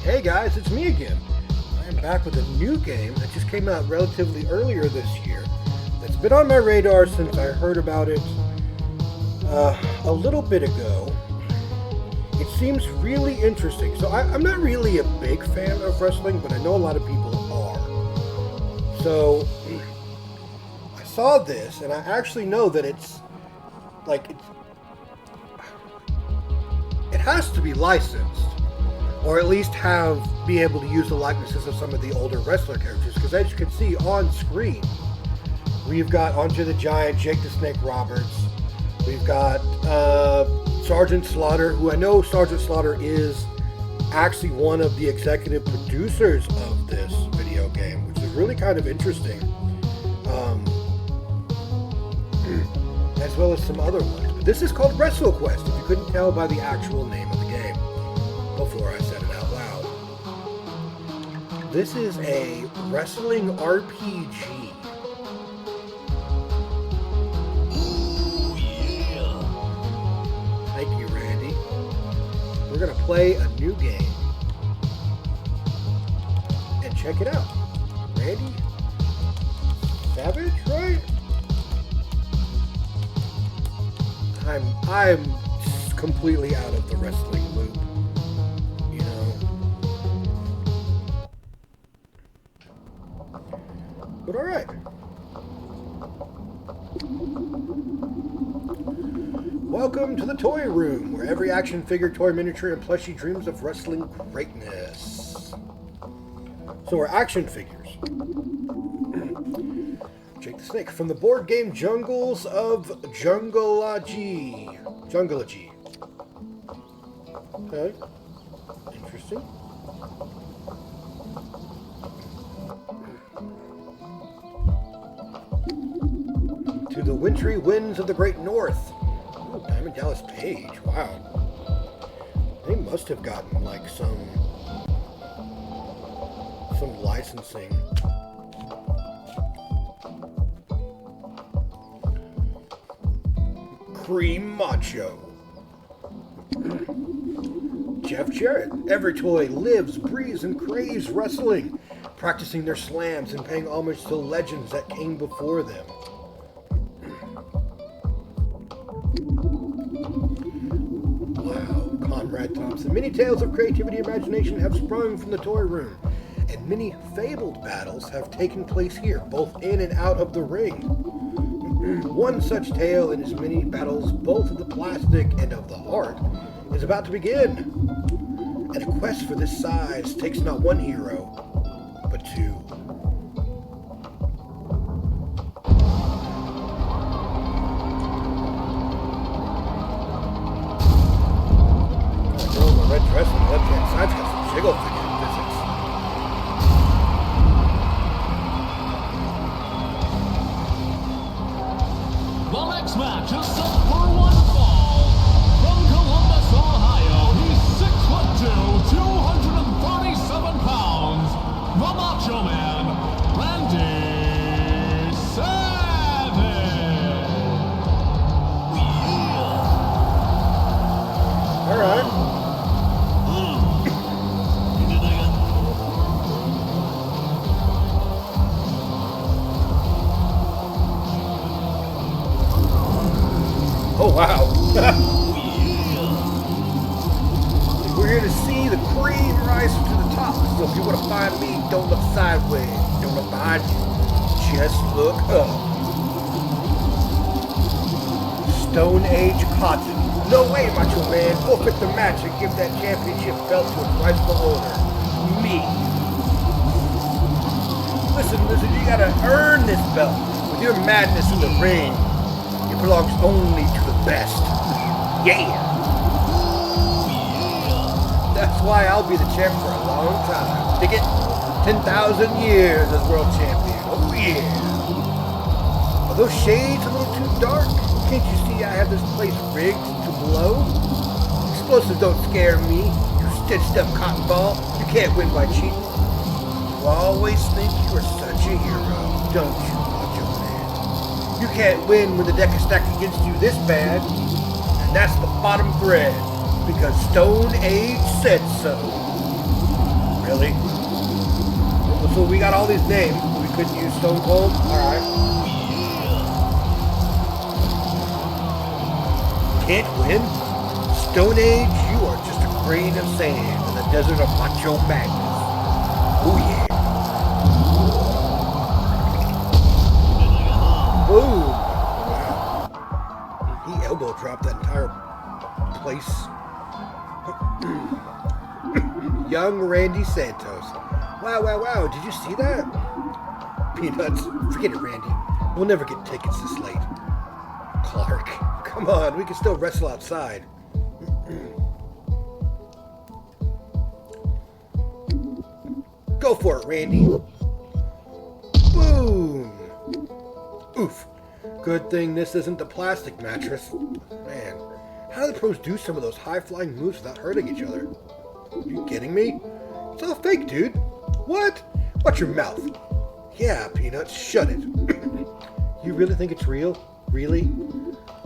Hey guys, it's me again. I am back with a new game that just came out relatively earlier this year. That's been on my radar since I heard about it a little bit ago. It seems really interesting. So I'm not really a big fan of wrestling, but I know a lot of people are. So I saw this, and I actually know that it has to be licensed. Or at least be able to use the likenesses of some of the older wrestler characters. Because as you can see on screen, we've got Andre the Giant, Jake the Snake Roberts. We've got Sergeant Slaughter, who I know Sergeant Slaughter is actually one of the executive producers of this video game, which is really kind of interesting. As well as some other ones. But this is called WrestleQuest, if you couldn't tell by the actual name of the game before I said it out loud. This is a wrestling RPG. Ooh, yeah. Thank you, Randy. We're going to play a new game and check it out. Randy Savage, right? I'm completely out of the wrestling loop. But alright. Welcome to the Toy Room, where every action figure, toy, miniature, and plushie dreams of wrestling greatness. So our action figures. Jake the Snake, from the board game Jungles of Jungleology. Okay. Interesting. To the wintry winds of the Great North. Ooh, Diamond Dallas Page. Wow. They must have gotten like some licensing. Cream Macho. Jeff Jarrett. Every toy lives, breathes, and craves wrestling, practicing their slams and paying homage to the legends that came before them. Wow, Conrad Thompson. Many tales of creativity and imagination have sprung from the toy room, and many fabled battles have taken place here, both in and out of the ring. One such tale in as many battles, both of the plastic and of the heart, is about to begin. And a quest for this size takes not one hero, but two. That girl in the red dress on the left-hand side's got some jiggle figure physics. The next match is set for one fall. From Columbus, Ohio, he's 6'2", 237 pounds. The Macho Man, Randy Savage. Yeah. All right. Oh, wow. We're here to see the cream rise to the top. So if you want to find me, don't look sideways. Don't look behind you. Just look up. Stone Age Cotton. No way, Macho Man. Forfeit the match and give that championship belt to its rightful owner. Me. Listen, you gotta earn this belt. With your madness in the ring, it belongs only to the best. Yeah. That's why I'll be the champ for a long time. Dig it? 10,000 years as world champion. Oh yeah. Are those shades a little too dark? Can't you see I have this place rigged to blow? Explosives don't scare me. You stitched up cotton ball. You can't win by cheating. You always think you are such a hero, don't you, Macho Man? You can't win when the deck is stacked against you this bad. And that's the bottom thread, because Stone Age said so. Really? So we got all these names. We couldn't use Stone Cold? Alright. Can't win? Stone Age, you are just a grain of sand in the desert of Macho Madness. Oh yeah. Boom. Wow. He elbow dropped that entire place. Young Randy Santos. Wow, wow, wow. Did you see that? Peanuts. Forget it, Randy. We'll never get tickets this late. Clark. Come on. We can still wrestle outside. Go for it, Randy. Boom. Oof. Good thing this isn't the plastic mattress. Man, how do the pros do some of those high-flying moves without hurting each other? Are you kidding me? It's all fake, dude. What? Watch your mouth. Yeah, Peanuts, shut it. You really think it's real? Really?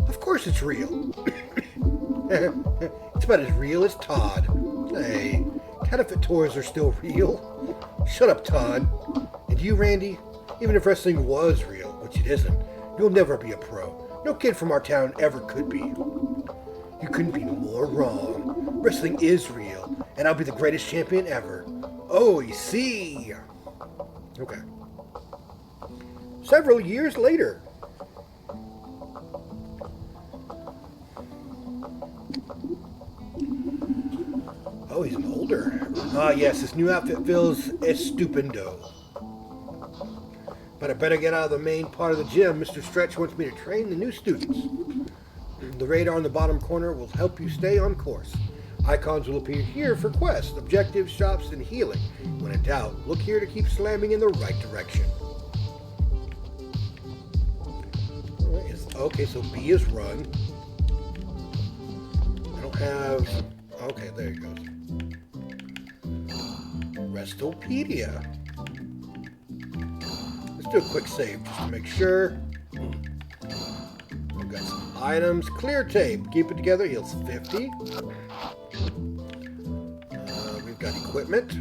Of course it's real. It's about as real as Todd. Hey, counterfeit toys are still real. Shut up, Todd. And you, Randy, even if wrestling was real, which it isn't, you'll never be a pro. No kid from our town ever could be. You couldn't be more wrong. Wrestling is real, and I'll be the greatest champion ever. Oh, you see. Okay. Several years later. Oh, he's an older. Ah, yes, this new outfit feels estupendo. But I better get out of the main part of the gym. Mr. Stretch wants me to train the new students. The radar in the bottom corner will help you stay on course. Icons will appear here for quests, objectives, shops, and healing. When in doubt, look here to keep slamming in the right direction. Okay, so B is run. I don't have... Okay, there it goes. WrestlePedia. Let's do a quick save just to make sure. We've got some items. Clear tape. Keep it together. Heals 50. We've got equipment.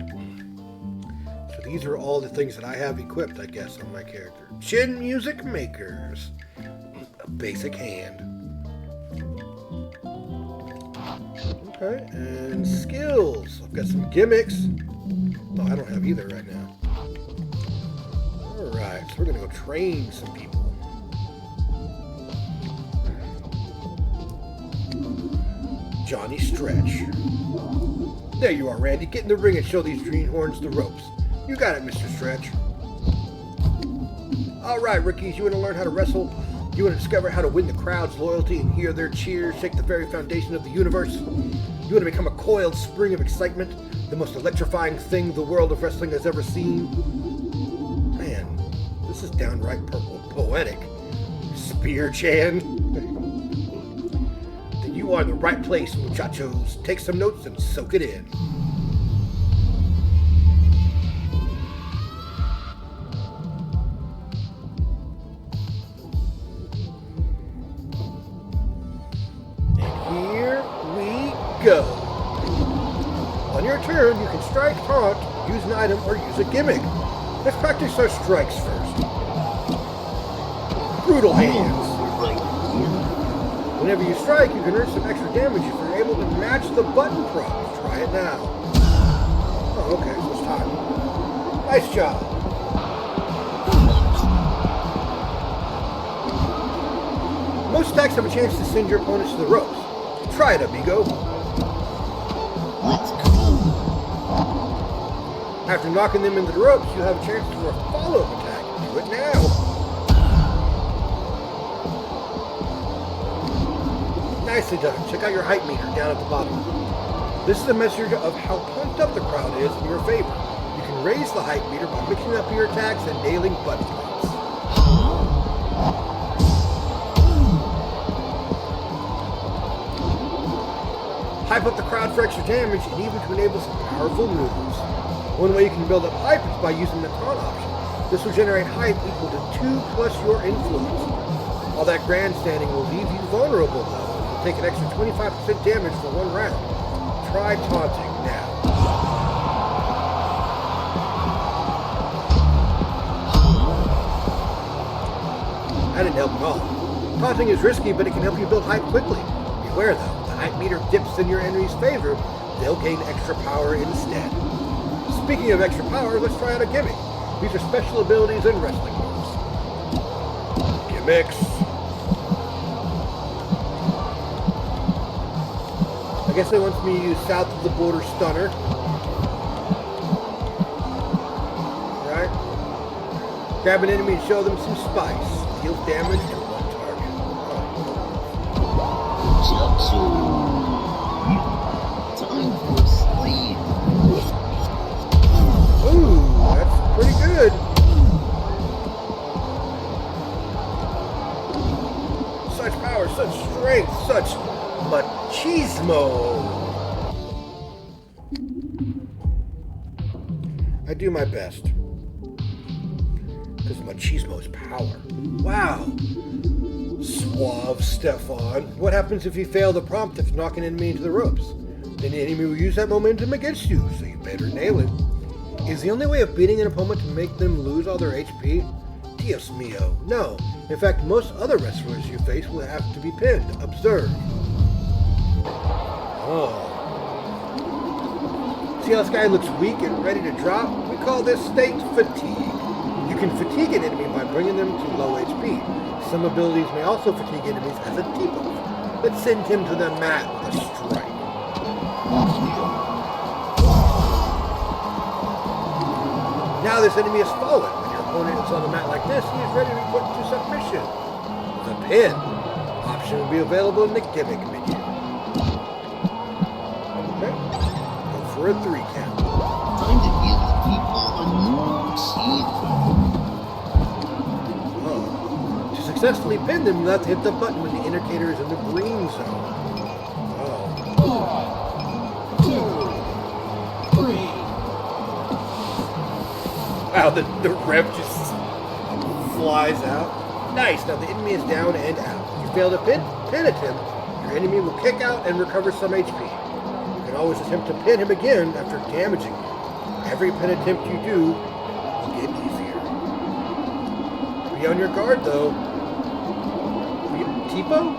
So these are all the things that I have equipped, I guess, on my character. Chin Music Makers. A basic hand. Okay, and skills. I've got some gimmicks. No, I don't have either right now. Alright, so we're going to go train some people. Johnny Stretch. There you are, Randy. Get in the ring and show these greenhorns the ropes. You got it, Mr. Stretch. Alright, rookies, you want to learn how to wrestle? You want to discover how to win the crowd's loyalty and hear their cheers shake the very foundation of the universe? You want to become a coiled spring of excitement? The most electrifying thing the world of wrestling has ever seen? Man, this is downright poetic. Spear Chan. Then you are in the right place, muchachos. Take some notes and soak it in. Go. On your turn, you can strike, taunt, use an item, or use a gimmick. Let's practice our strikes first. Brutal hands. Whenever you strike, you can earn some extra damage if you're able to match the button prompt. Try it now. Oh, okay, so it's time. Nice job. Most stacks have a chance to send your opponents to the ropes. Try it, amigo. After knocking them into the ropes, you have a chance for a follow-up attack. Do it now. Nicely done. Check out your hype meter down at the bottom. This is a measure of how pumped up the crowd is in your favor. You can raise the hype meter by mixing up your attacks and nailing button prompts. Hype up the crowd for extra damage and even to enable some powerful moves. One way you can build up hype is by using the taunt option. This will generate hype equal to 2 plus your influence. All that grandstanding will leave you vulnerable though. You'll take an extra 25% damage for one round. Try taunting now. help at all. Taunting is risky, but it can help you build hype quickly. Beware though, the hype meter dips in your enemy's favor, they'll gain extra power instead. Speaking of extra power, let's try out a gimmick. These are special abilities and wrestling moves. Gimmicks. I guess they want me to use south of the border stunner. Right? Grab an enemy and show them some spice. Deals damage to one target. Time for sleep. Ooh, that's pretty good. Such power, such strength, such machismo. I do my best. Because machismo is power. Wow. Suave Stefan. What happens if you fail the prompt to knock an enemy into the ropes? Then the enemy will use that momentum against you, so you better nail it. Is the only way of beating an opponent to make them lose all their HP? Dios mio, no. In fact, most other wrestlers you face will have to be pinned. Observe. Oh. See how this guy looks weak and ready to drop? We call this state fatigue. You can fatigue an enemy by bringing them to low HP. Some abilities may also fatigue enemies as a debuff. Let's send him to the mat with a strike. Now this enemy has fallen. When your opponent is on the mat like this, he is ready to be put into submission. The pin option will be available in the gimmick menu. Okay. Go for a 3 count. Time to give the people a new scene. Oh. To successfully pin them, you'll have to hit the button when the indicator is in the green zone. Oh. 1, 2, 3. Wow, the rep just flies out. Nice. Now the enemy is down and out. If you fail to pin attempt, your enemy will kick out and recover some HP. You can always attempt to pin him again after damaging him. Every pin attempt you do will get easier. Be on your guard though. Tipo?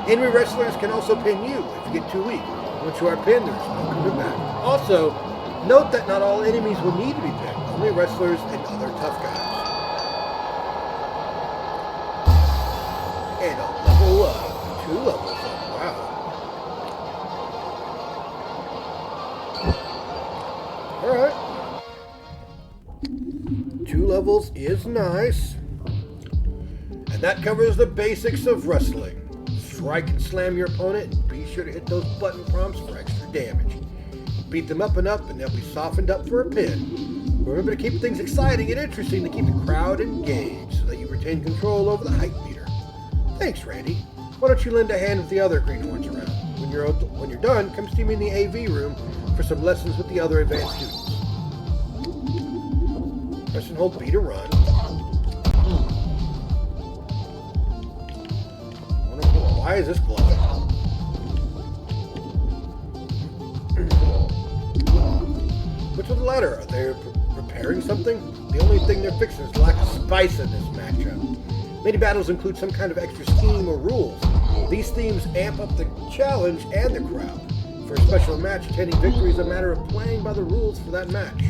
Enemy wrestlers can also pin you if you get too weak. Once you are pinned, there's no coming back. Also, note that not all enemies will need to be pinned. Only wrestlers and other tough guys. And a level up. 2 levels up. Wow. Alright. 2 levels is nice. And that covers the basics of wrestling. Strike and slam your opponent and be sure to hit those button prompts for extra damage. Beat them up and up and they'll be softened up for a pin. Remember to keep things exciting and interesting to keep the crowd engaged so that you retain control over the hype meter. Thanks, Randy. Why don't you lend a hand with the other greenhorns around? When you're done, come see me in the AV room for some lessons with the other advanced students. Press and hold B to run. Why is this glowing? What's with the ladder? Are they repairing something? The only thing they're fixing is lack of spice in this matchup. Many battles include some kind of extra scheme or rules. These themes amp up the challenge and the crowd. For a special match, attending victory is a matter of playing by the rules for that match.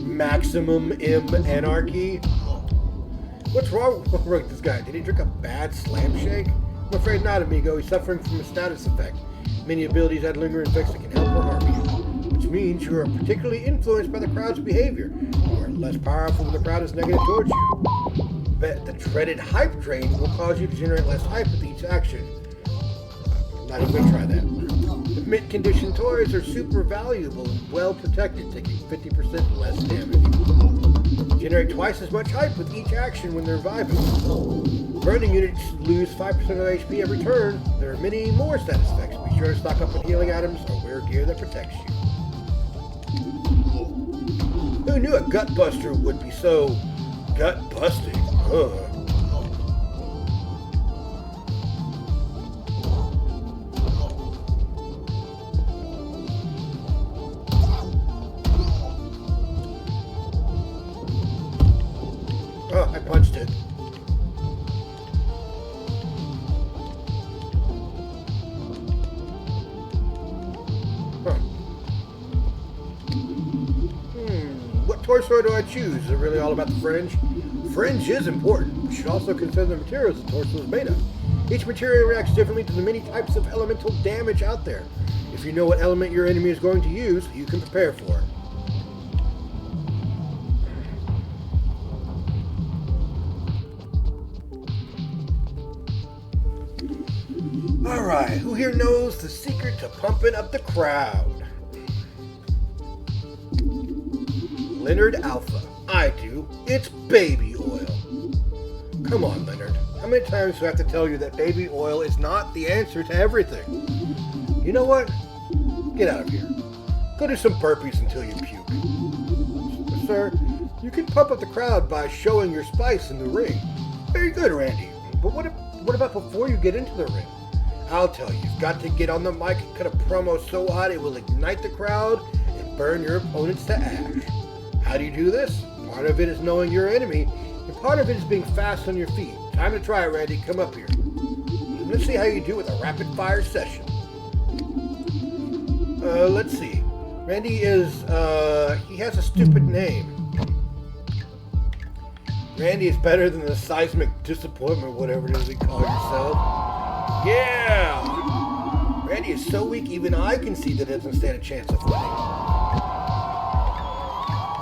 Maximum M anarchy. What's wrong with this guy? Did he drink a bad slam shake? I'm afraid not, amigo. He's suffering from a status effect. Many abilities add lingering effects that can help or harm you, which means you are particularly influenced by the crowd's behavior. You are less powerful when the crowd is negative towards you. But the dreaded hype drain will cause you to generate less hype with each action. I'm not even going to try that. The mint condition toys are super valuable and well protected, taking 50% less damage. Generate twice as much hype with each action when they're vibing. Burning units lose 5% of HP every turn. There are many more status effects. Be sure to stock up on healing items or wear gear that protects you. Who knew a gut buster would be so gut busting? Ugh. torso do I choose? Is it really all about the fringe? Fringe is important. You should also consider the materials the torso is made of. Each material reacts differently to the many types of elemental damage out there. If you know what element your enemy is going to use, you can prepare for it. Alright, who here knows the secret to pumping up the crowd? Leonard Alpha. I do. It's baby oil. Come on, Leonard. How many times do I have to tell you that baby oil is not the answer to everything? You know what? Get out of here. Go do some burpees until you puke. Sir, you can pump up the crowd by showing your spice in the ring. Very good, Randy. But what about before you get into the ring? I'll tell you, you've got to get on the mic and cut a promo so hot it will ignite the crowd and burn your opponents to ash. How do you do this? Part of it is knowing your enemy, and part of it is being fast on your feet. Time to try it, Randy. Come up here. Let's see how you do with a rapid-fire session. Let's see. Randy is, he has a stupid name. Randy is better than the seismic disappointment, whatever it is you call yourself. Yeah! Randy is so weak, even I can see that it doesn't stand a chance of winning.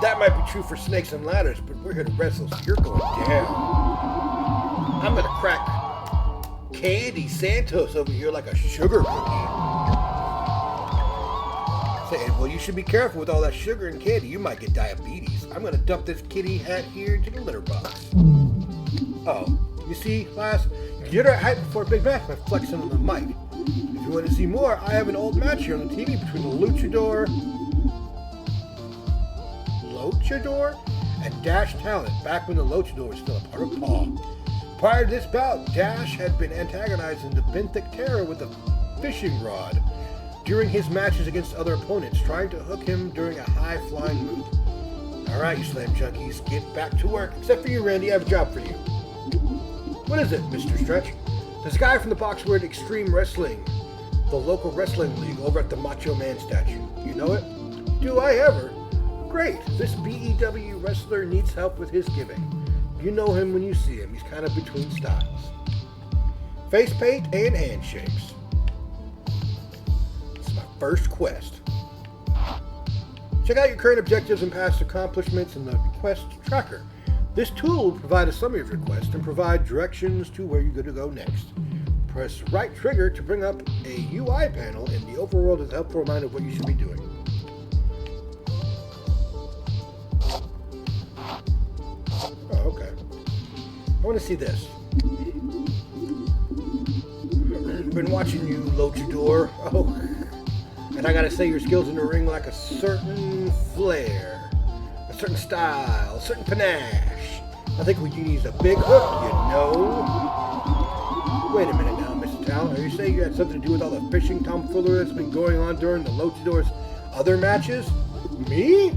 That might be true for snakes and ladders, but we're here to wrestle, so you're going down. I'm gonna crack Candy Santos over here like a sugar cookie. Saying, well, you should be careful with all that sugar and candy. You might get diabetes. I'm gonna dump this kitty hat here into the litter box. Oh, you see, lass? You get her hype before a big match by flexing on the mic. If you want to see more, I have an old match here on the TV between the Luchador and Dash Talent, back when the Luchador was still a part of Paul. Prior to this bout, Dash had been antagonizing the Benthic Terror with a fishing rod during his matches against other opponents, trying to hook him during a high-flying move. Alright, you slam junkies, get back to work. Except for you, Randy, I have a job for you. What is it, Mr. Stretch? There's a guy from the box word Extreme Wrestling, the local wrestling league over at the Macho Man statue. You know it? Do I ever? Great. This BEW wrestler needs help with his gimmick. You know him when you see him. He's kind of between styles. Face paint and handshakes. It's my first quest. Check out your current objectives and past accomplishments in the quest tracker. This tool will provide a summary of your quest and provide directions to where you're going to go next. Press right trigger to bring up a UI panel in the overworld as a helpful reminder of what you should be doing. Oh, okay. I want to see this. Been watching you, Luchador. Oh, and I gotta say, your skills in the ring lack a certain flair, a certain style, a certain panache. I think what you need is a big hook, you know. Wait a minute now, Mr. Talent. Are you saying you had something to do with all the fishing tomfoolery that's been going on during the Luchador's other matches? Me?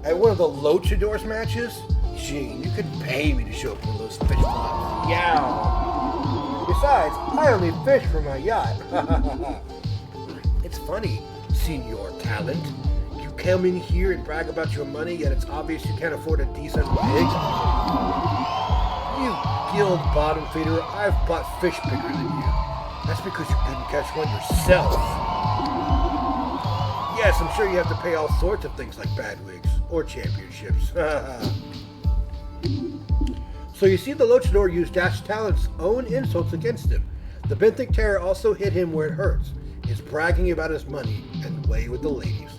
At one of the Luchador's matches? Gene, you could pay me to show up in those fish ponds. Yeah. Besides, I only fish for my yacht. It's funny, Senor Talent. You come in here and brag about your money, yet it's obvious you can't afford a decent wig. You guild bottom feeder, I've bought fish bigger than you. That's because you couldn't catch one yourself. Yes, I'm sure you have to pay all sorts of things like bad wigs or championships. So you see the Luchador used Dash Talent's own insults against him. The Benthic Terror also hit him where it hurts. He's bragging about his money and the way with the ladies.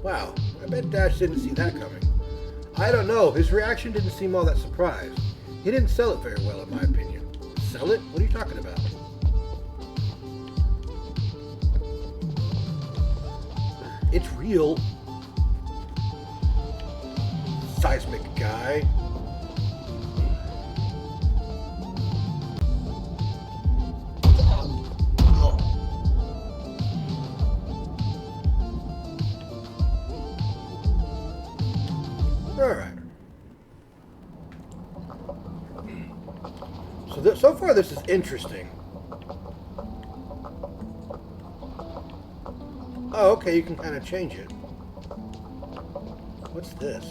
Wow, I bet Dash didn't see that coming. I don't know, his reaction didn't seem all that surprised. He didn't sell it very well in my opinion. Sell it? What are you talking about? It's real. Seismic guy. Alright. So far this is interesting. Oh, okay, you can kind of change it. What's this?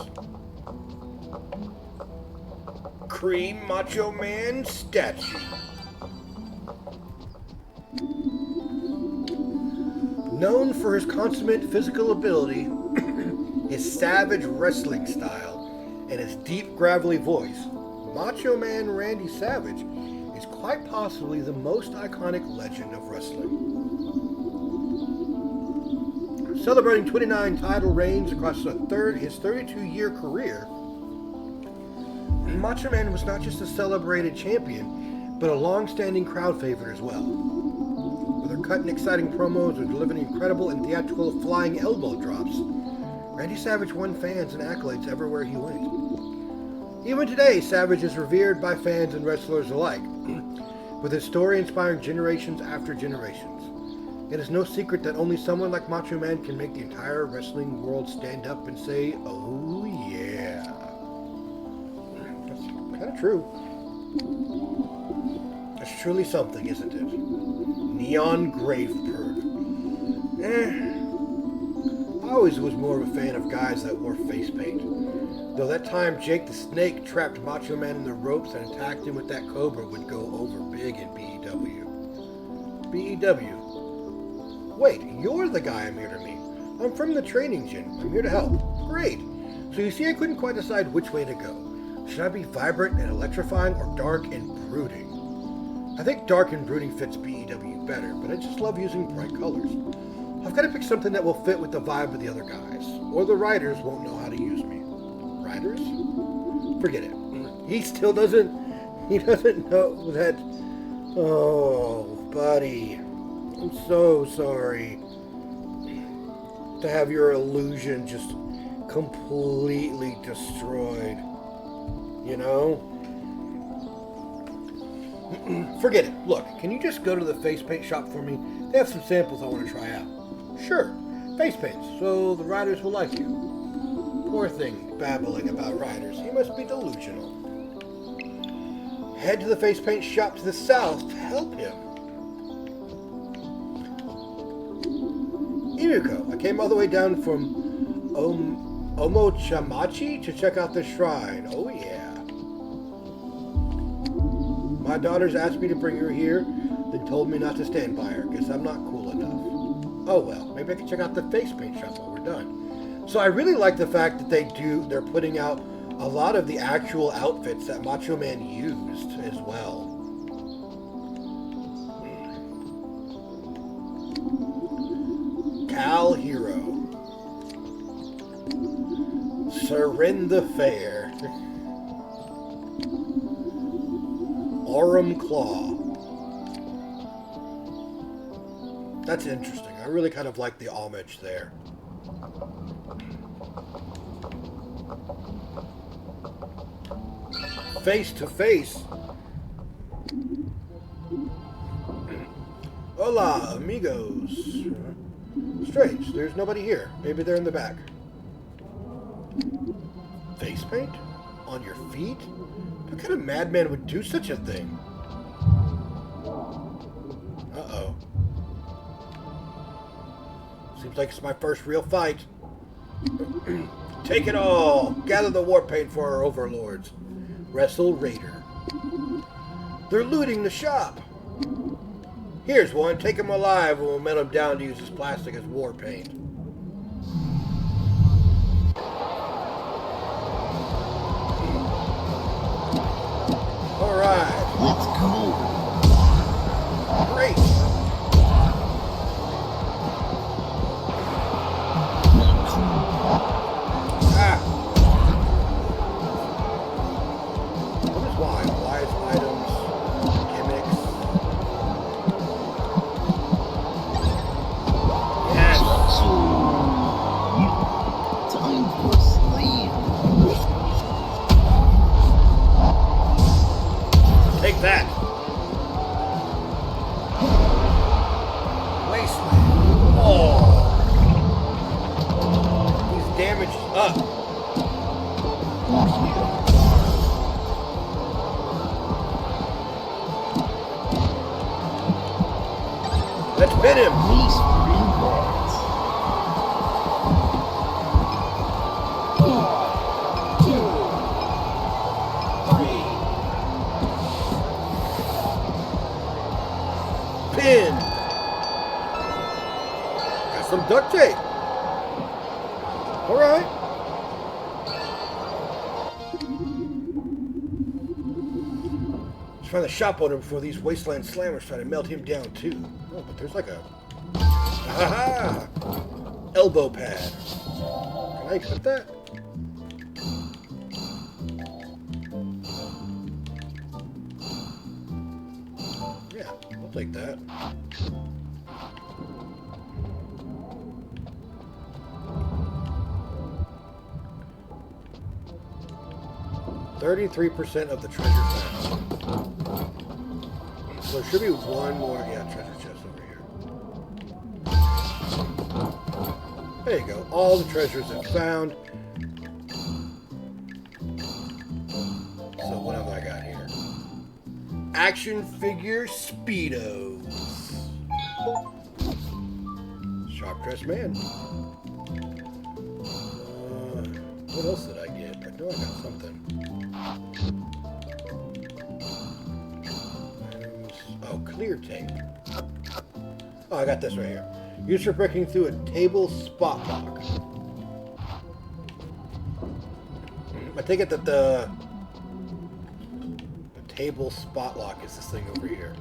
Supreme Macho Man statue. Known for his consummate physical ability, his savage wrestling style, and his deep, gravelly voice, Macho Man Randy Savage is quite possibly the most iconic legend of wrestling. Celebrating 29 title reigns across his 32-year career, Macho Man was not just a celebrated champion, but a long-standing crowd favorite as well. Whether cutting exciting promos or delivering incredible and theatrical flying elbow drops, Randy Savage won fans and accolades everywhere he went. Even today, Savage is revered by fans and wrestlers alike, with his story inspiring generations after generations. It is no secret that only someone like Macho Man can make the entire wrestling world stand up and say, "Oh yeah." That's kind of true. That's truly something, isn't it? Neon Grave Perk. I always was more of a fan of guys that wore face paint. Though that time Jake the Snake trapped Macho Man in the ropes and attacked him with that Cobra would go over big in BEW. BEW. Wait, you're the guy I'm here to meet. I'm from the training gym. I'm here to help. Great. So you see, I couldn't quite decide which way to go. Should I be vibrant and electrifying or dark and brooding? I think dark and brooding fits BEW better, but I just love using bright colors. I've got to pick something that will fit with the vibe of the other guys, or the writers won't know how to use me. Writers? Forget it. He still doesn't know that. Oh, buddy. I'm so sorry to have your illusion just completely destroyed. You know? Forget it. Look, can you just go to the face paint shop for me? They have some samples I want to try out. Sure. Face paints, so the writers will like you. Poor thing, babbling about writers. He must be delusional. Head to the face paint shop to the south to help him. Imuko, I came all the way down from Omochamachi to check out the shrine. Oh yeah. My daughters asked me to bring her here, then told me not to stand by her. Guess I'm not cool enough. Oh well, maybe I can check out the face paint shop while we're done. So I really like the fact that they're putting out a lot of the actual outfits that Macho Man used as well. Cal Hero. Seren the Fair. Aurum Claw. That's interesting. I really kind of like the homage there. Face to face. Hola, amigos. Strange, there's nobody here. Maybe they're in the back. Face paint? On your feet? What kind of madman would do such a thing? Uh-oh. Seems like it's my first real fight. Take it all! Gather the war paint for our overlords. Wrestle Raider. They're looting the shop! Here's one. Take him alive and we'll melt him down to use his plastic as war paint. Alright. Let's go. Great. Ah. What is why? Wise items, gimmicks. Yes. So, time for a slave. Take that. Wasteland. Oh. He's damaged up. Let's pin him. These rewards. 1, 2, 3. some duct tape. All right. Let's find the shop owner before these wasteland slammers try to melt him down too. Oh, but there's like a elbow pad. Can I accept that? Yeah, I'll take that. "33% of the treasure found." So there should be one more, treasure chest over here. There you go. All the treasures are found. So what have I got here? Action figure Speedos. Sharp dressed man. What else did I get? I know I got something. Oh, clear tape. Oh, I got this right here. Used for breaking through a table spot lock. I take it that the table spot lock is this thing over here.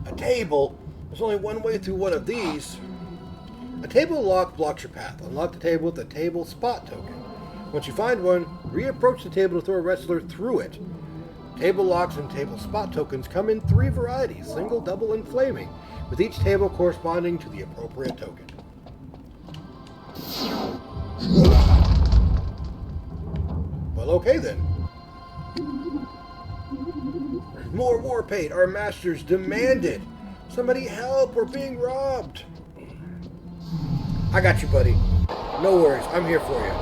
A table? There's only one way through one of these. A table lock blocks your path. Unlock the table with a table spot token. Once you find one, reapproach the table to throw a wrestler through it. Table locks and table spot tokens come in 3 varieties, single, double, and flaming, with each table corresponding to the appropriate token. Well, okay then. More war paint. Our masters demand it. Somebody help, we're being robbed. I got you, buddy. No worries, I'm here for you.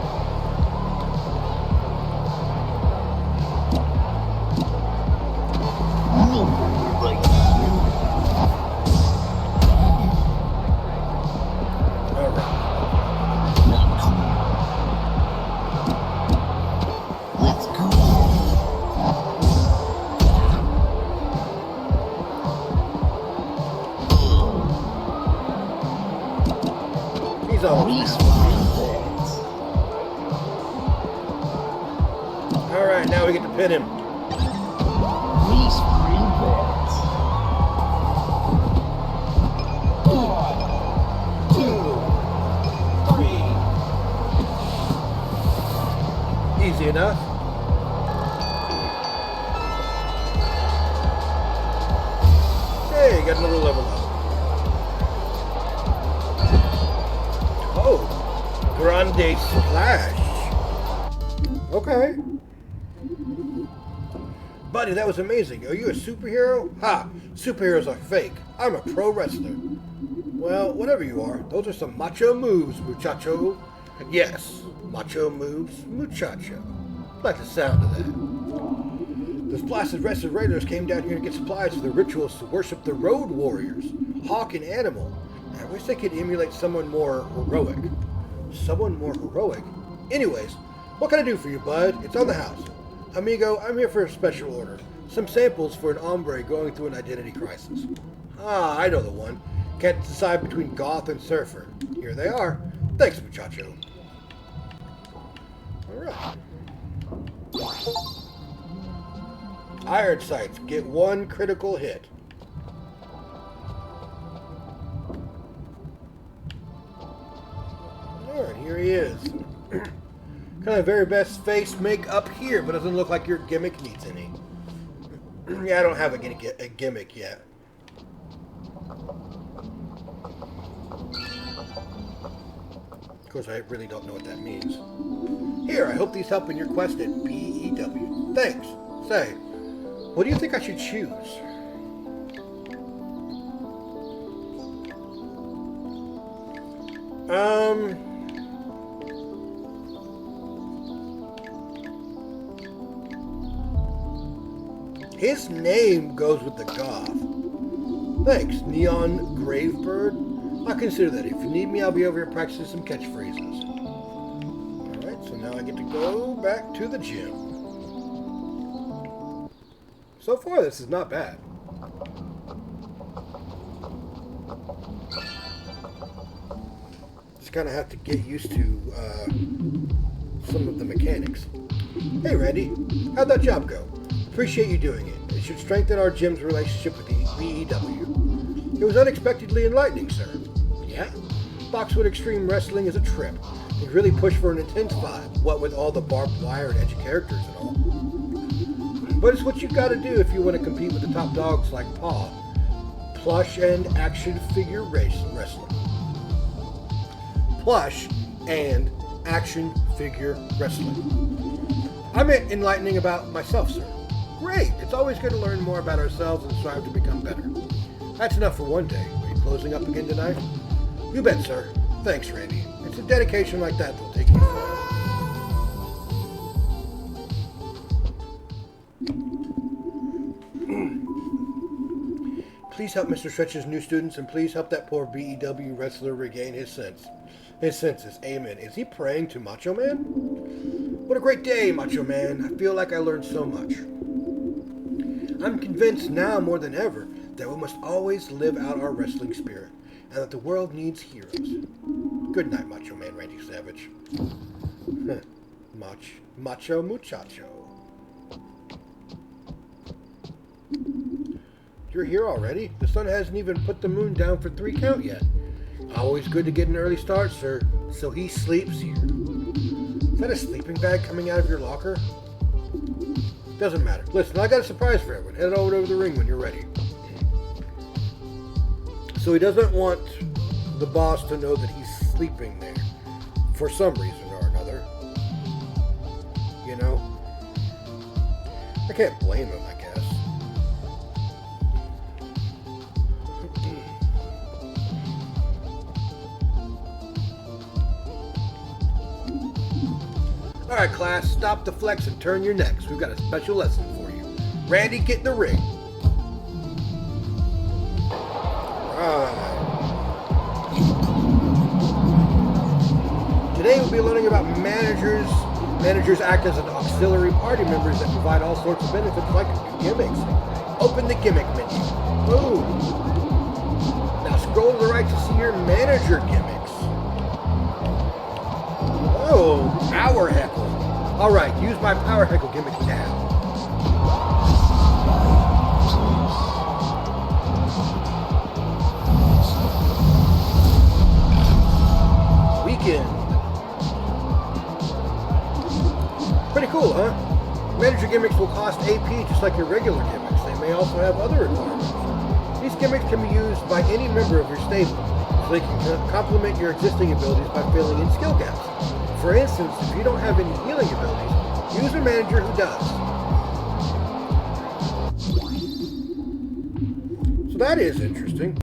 Alright, now we get to pin him. Easy enough. Hey, got another level up. Oh, Grande Splash. Okay. Buddy, that was amazing. Are you a superhero? Ha! Superheroes are fake. I'm a pro wrestler. Well, whatever you are, those are some macho moves, muchacho. Yes, macho moves, muchacho. Like the sound of that. Those blasted wrestler raiders came down here to get supplies for the rituals to worship the road warriors, Hawk and Animal. I wish they could emulate someone more heroic. Someone more heroic? Anyways, what can I do for you, bud? It's on the house. Amigo, I'm here for a special order. Some samples for an hombre going through an identity crisis. Ah, I know the one. Can't decide between goth and surfer. Here they are. Thanks, muchacho. Alright. Iron sights. Get 1 critical hit. Alright, here he is. Kind of very best face make up here, but doesn't look like your gimmick needs any. Yeah, I don't have a gimmick yet. Of course, I really don't know what that means. Here, I hope these help in your quest at BEW. Thanks. Say, what do you think I should choose? His name goes with the goth. Thanks, Neon Gravebird. I'll consider that. If you need me, I'll be over here practicing some catchphrases. Alright, so now I get to go back to the gym. So far, this is not bad. just kind of have to get used to some of the mechanics. Hey, Randy, how'd that job go? Appreciate you doing it. It should strengthen our gym's relationship with the BEW. It was unexpectedly enlightening, sir. Yeah? Boxwood Extreme Wrestling is a trip. They really push for an intense vibe, what with all the barbed wire and edgy characters and all. But it's what you gotta do if you want to compete with the top dogs like Paw. Plush and action figure wrestling. Plush and action figure wrestling. I meant enlightening about myself, sir. Great! It's always good to learn more about ourselves and strive to become better. That's enough for one day. Are you closing up again tonight? You bet, sir. Thanks, Randy. It's a dedication like that that'll take you far. Please help Mr. Stretch's new students, and please help that poor BEW wrestler regain his senses. Amen. Is he praying to Macho Man? What a great day, Macho Man. I feel like I learned so much. I'm convinced now more than ever that we must always live out our wrestling spirit, and that the world needs heroes. Good night, Macho Man Randy Savage. Macho muchacho. You're here already? The sun hasn't even put the moon down for 3 count yet. Always good to get an early start, sir. So he sleeps here. Is that a sleeping bag coming out of your locker? Doesn't matter. Listen, I got a surprise for everyone. Head over to the ring when you're ready. So he doesn't want the boss to know that he's sleeping there for some reason or another. You know? I can't blame him, I guess. Alright, class, stop the flex and turn your necks. We've got a special lesson for you. Randy, get in the ring. Today we'll be learning about managers. Managers act as an auxiliary party members that provide all sorts of benefits like gimmicks. Open the gimmick menu. Boom. Now scroll to the right to see your manager gimmicks. Oh, power heckle. Alright, use my power heckle gimmick now. Weekend. Pretty cool, huh? Manager gimmicks will cost AP just like your regular gimmicks. They may also have other requirements. These gimmicks can be used by any member of your stable, so they can complement your existing abilities by filling in skill gaps. For instance, if you don't have any healing abilities, use a manager who does. So that is interesting.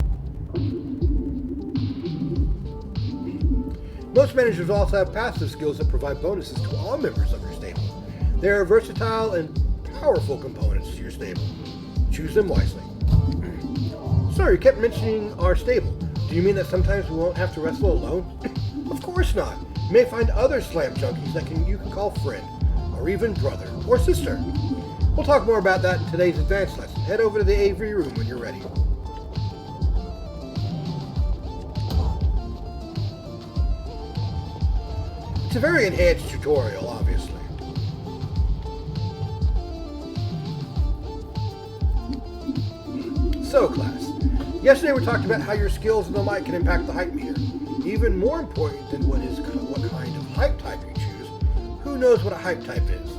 Most managers also have passive skills that provide bonuses to all members of your stable. They are versatile and powerful components to your stable. Choose them wisely. Sir, you kept mentioning our stable. Do you mean that sometimes we won't have to wrestle alone? Of course not. You may find other slam junkies that you can call friend, or even brother, or sister. We'll talk more about that in today's advanced lesson. Head over to the AV room when you're ready. It's a very enhanced tutorial, obviously. So, class, yesterday we talked about how your skills and the like can impact the hype meter. Even more important than what kind of hype type you choose, who knows what a hype type is?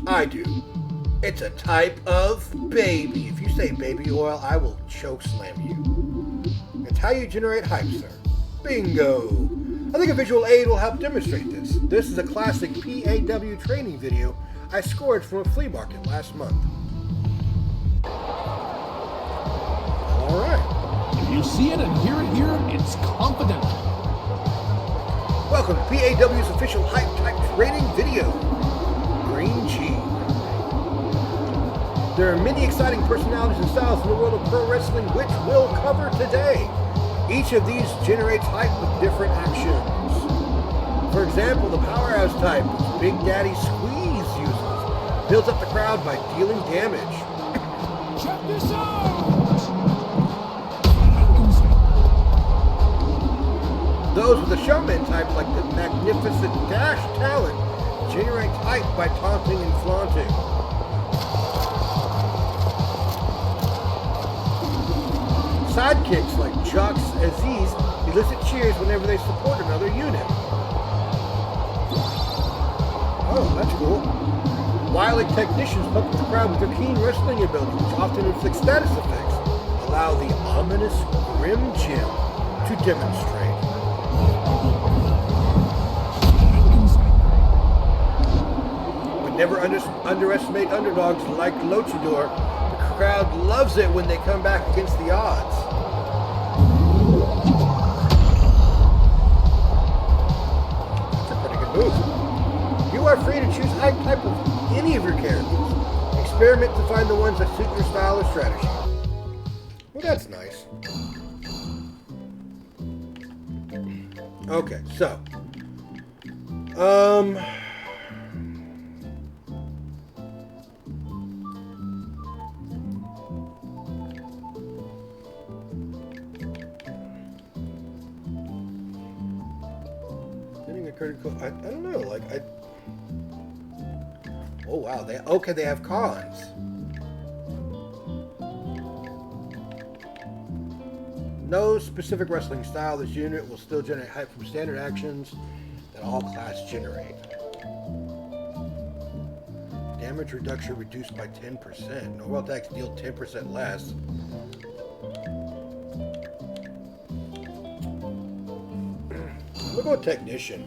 I do. It's a type of baby. If you say baby oil, I will choke slam you. It's how you generate hype, sir. Bingo! I think a visual aid will help demonstrate this. This is a classic PAW training video I scored from a flea market last month. Alright. If you see it and hear it here, it's confidential. Welcome to PAW's official hype type training video. Green G. There are many exciting personalities and styles in the world of pro wrestling which we'll cover today. Each of these generates hype with different actions. For example, the powerhouse type, which Big Daddy Squeeze uses, builds up the crowd by dealing damage. Check this out! those with the showman type like the magnificent Dash talent generate hype by taunting and flaunting. Sidekicks like Jocks Aziz elicit cheers whenever they support another unit. Oh, that's cool. Wily technicians pump the crowd with their keen wrestling ability, which often inflicts status effects, allow the ominous Grim Jim to demonstrate. But never underestimate underdogs like Luchador. The crowd loves it when they come back against the odds. That's a pretty good move. You are free to choose hype type of any of your characters. Experiment to find the ones that suit your style or strategy. Well, that's nice. Okay, so. Getting a critical. I don't know. Like I. Oh wow! They have cons. No specific wrestling style. This unit will still generate hype from standard actions that all class generate. Damage reduction reduced by 10%. Normal attacks deal 10% less. We'll go technician.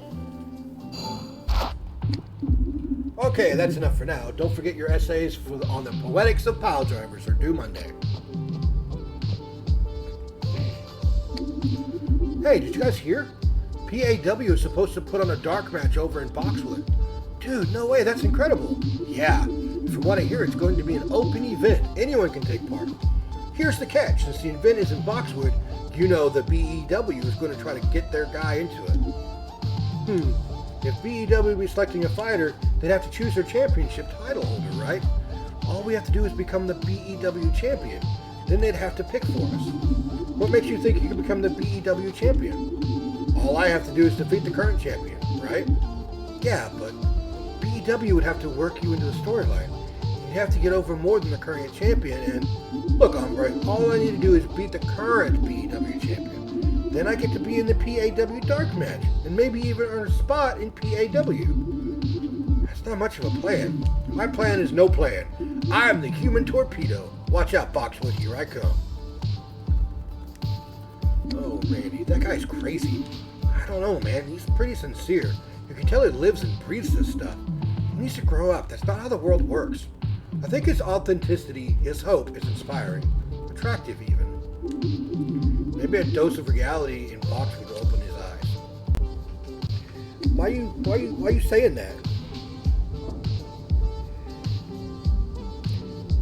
Okay, that's enough for now. Don't forget your essays on the poetics of pile drivers are due Monday. Hey, did you guys hear? PAW is supposed to put on a dark match over in Boxwood. Dude, no way, that's incredible. Yeah, from what I hear, it's going to be an open event. Anyone can take part. Here's the catch. Since the event is in Boxwood, you know the BEW is going to try to get their guy into it. If BEW be selecting a fighter, they'd have to choose their championship title holder, right? All we have to do is become the BEW champion. Then they'd have to pick for us. What makes you think you can become the BEW champion? All I have to do is defeat the current champion, right? Yeah, but BEW would have to work you into the storyline. You'd have to get over more than the current champion, and look, hombre, all I need to do is beat the current BEW champion. Then I get to be in the PAW dark match, and maybe even earn a spot in PAW. That's not much of a plan. My plan is no plan. I'm the human torpedo. Watch out, Boxwood, here I come. Oh, Randy, that guy's crazy. I don't know, man. He's pretty sincere. You can tell he lives and breathes this stuff. He needs to grow up. That's not how the world works. I think his authenticity, his hope, is inspiring. Attractive, even. Maybe a dose of reality in Boxwood will open his eyes. Why you saying that?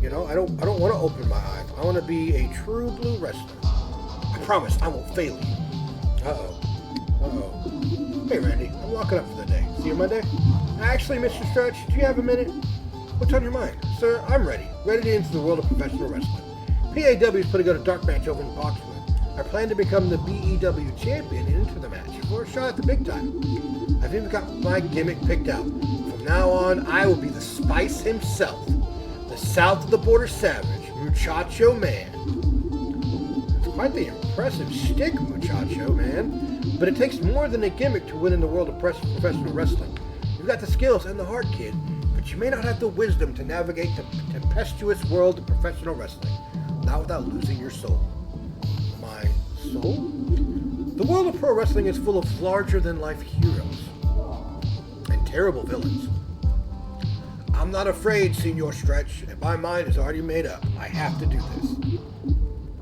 You know, I don't want to open my eyes. I want to be a true blue wrestler. I promise I won't fail you. Uh-oh. Hey, Randy, I'm locking up for the day. See you Monday? Actually, Mr. Stretch, do you have a minute? What's on your mind? Sir, I'm ready. Ready to enter the world of professional wrestling. PAW is putting on a dark match over in Boxwood. I plan to become the BEW champion and enter the match for a shot at the big time. I've even got my gimmick picked out. From now on, I will be the Spice himself. The south of the border savage, Muchacho Man. It's quite the impressive shtick, Muchacho Man. But it takes more than a gimmick to win in the world of professional wrestling. You've got the skills and the heart, kid, but you may not have the wisdom to navigate the tempestuous world of professional wrestling, not without losing your soul. My soul? The world of pro wrestling is full of larger-than-life heroes and terrible villains. I'm not afraid, Senor Stretch, and my mind is already made up. I have to do this.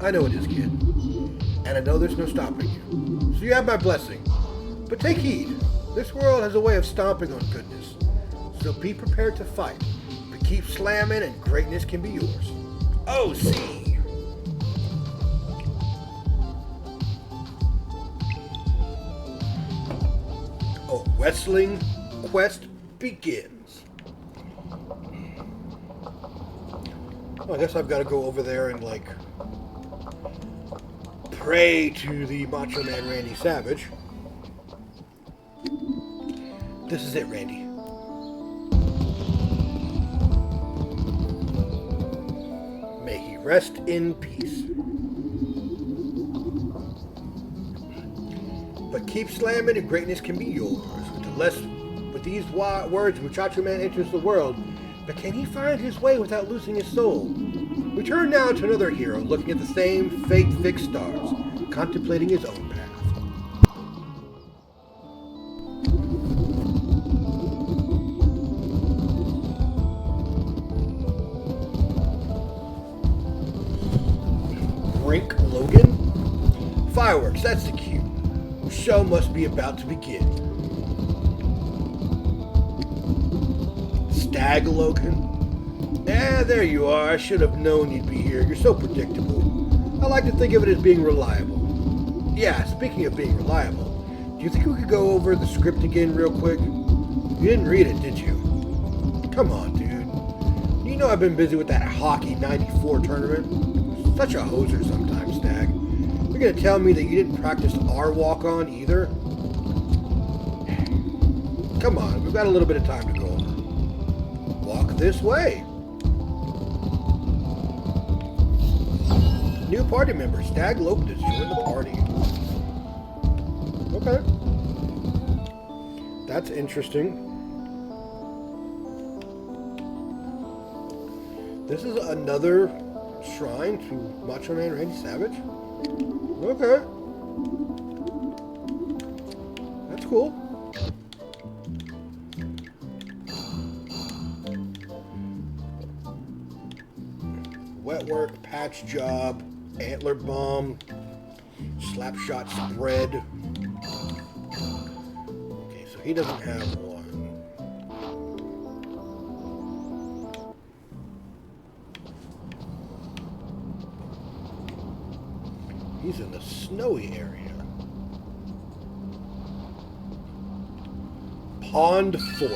I know it is, kid, and I know there's no stopping you. So you have my blessing. But take heed. This world has a way of stomping on goodness. So be prepared to fight. But keep slamming and greatness can be yours. Oh, see! Oh, Wrestling Quest begins. Well, I guess I've got to go over there and, like, pray to the Macho Man Randy Savage. This is it, Randy. May he rest in peace. But keep slamming and greatness can be yours. With these words, Muchacho Man enters the world, but can he find his way without losing his soul? We turn now to another hero looking at the same fate-fixed stars, contemplating his own path. Brink Logan? Fireworks, that's the cue. The show must be about to begin. Stag Logan? There you are. I should have known you'd be here. You're so predictable. I like to think of it as being reliable. Yeah, speaking of being reliable, do you think we could go over the script again real quick? You didn't read it, did you? Come on, dude. You know I've been busy with that hockey 94 tournament. Such a hoser sometimes, Stag. You're gonna tell me that you didn't practice our walk-on either? Come on, we've got a little bit of time to go over. Walk this way. New party member, Stag Logan, has joined the party. Okay. That's interesting. This is another shrine to Macho Man Randy Savage? Okay. That's cool. Wet work, patch job, antler bomb, slap shot spread. Okay, so he doesn't have one. He's in the snowy area. Pond Fork.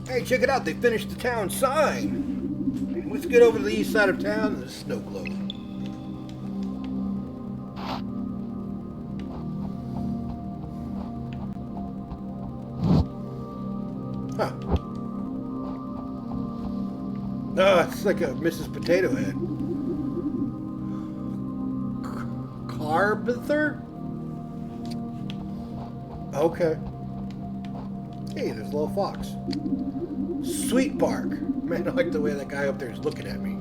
Hey, check it out. They finished the town sign. Let's get over to the east side of town and the snow globe. Huh. Oh, it's like a Mrs. Potato Head. Carbither? Okay. Hey, there's a little fox. Sweet Bark. Man, I like the way that guy up there is looking at me.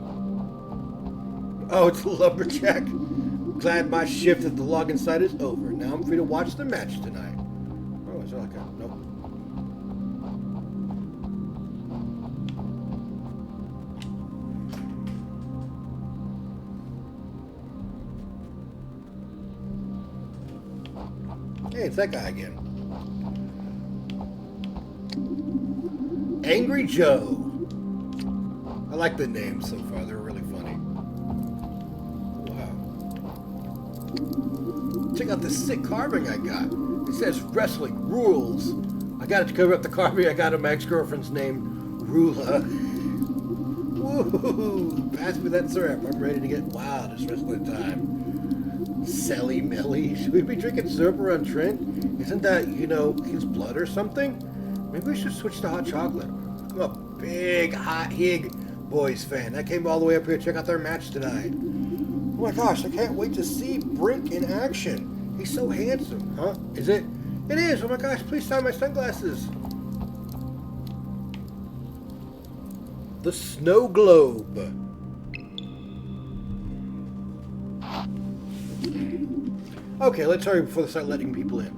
Oh, it's a lumberjack. Glad my shift at the logging site is over. Now I'm free to watch the match tonight. Oh, is there like a... Nope. Hey, it's that guy again. Angry Joe. I like the names so far. They're really funny. Wow. Check out this sick carving I got. It says wrestling rules. I got it to cover up the carving I got of my ex-girlfriend's name, Rula. Woo! Pass me that syrup. I'm ready to get wild. It's wrestling time. Selly Melly. Should we be drinking syrup around Trent? Isn't that, you know, his blood or something? Maybe we should switch to hot chocolate. I'm a big Hot Hig Boys fan. I came all the way up here to check out their match tonight. Oh my gosh, I can't wait to see Brink in action. He's so handsome. Huh? Is it? It is. Oh my gosh, please sign my sunglasses. The Snow Globe. Okay, let's hurry before they start letting people in.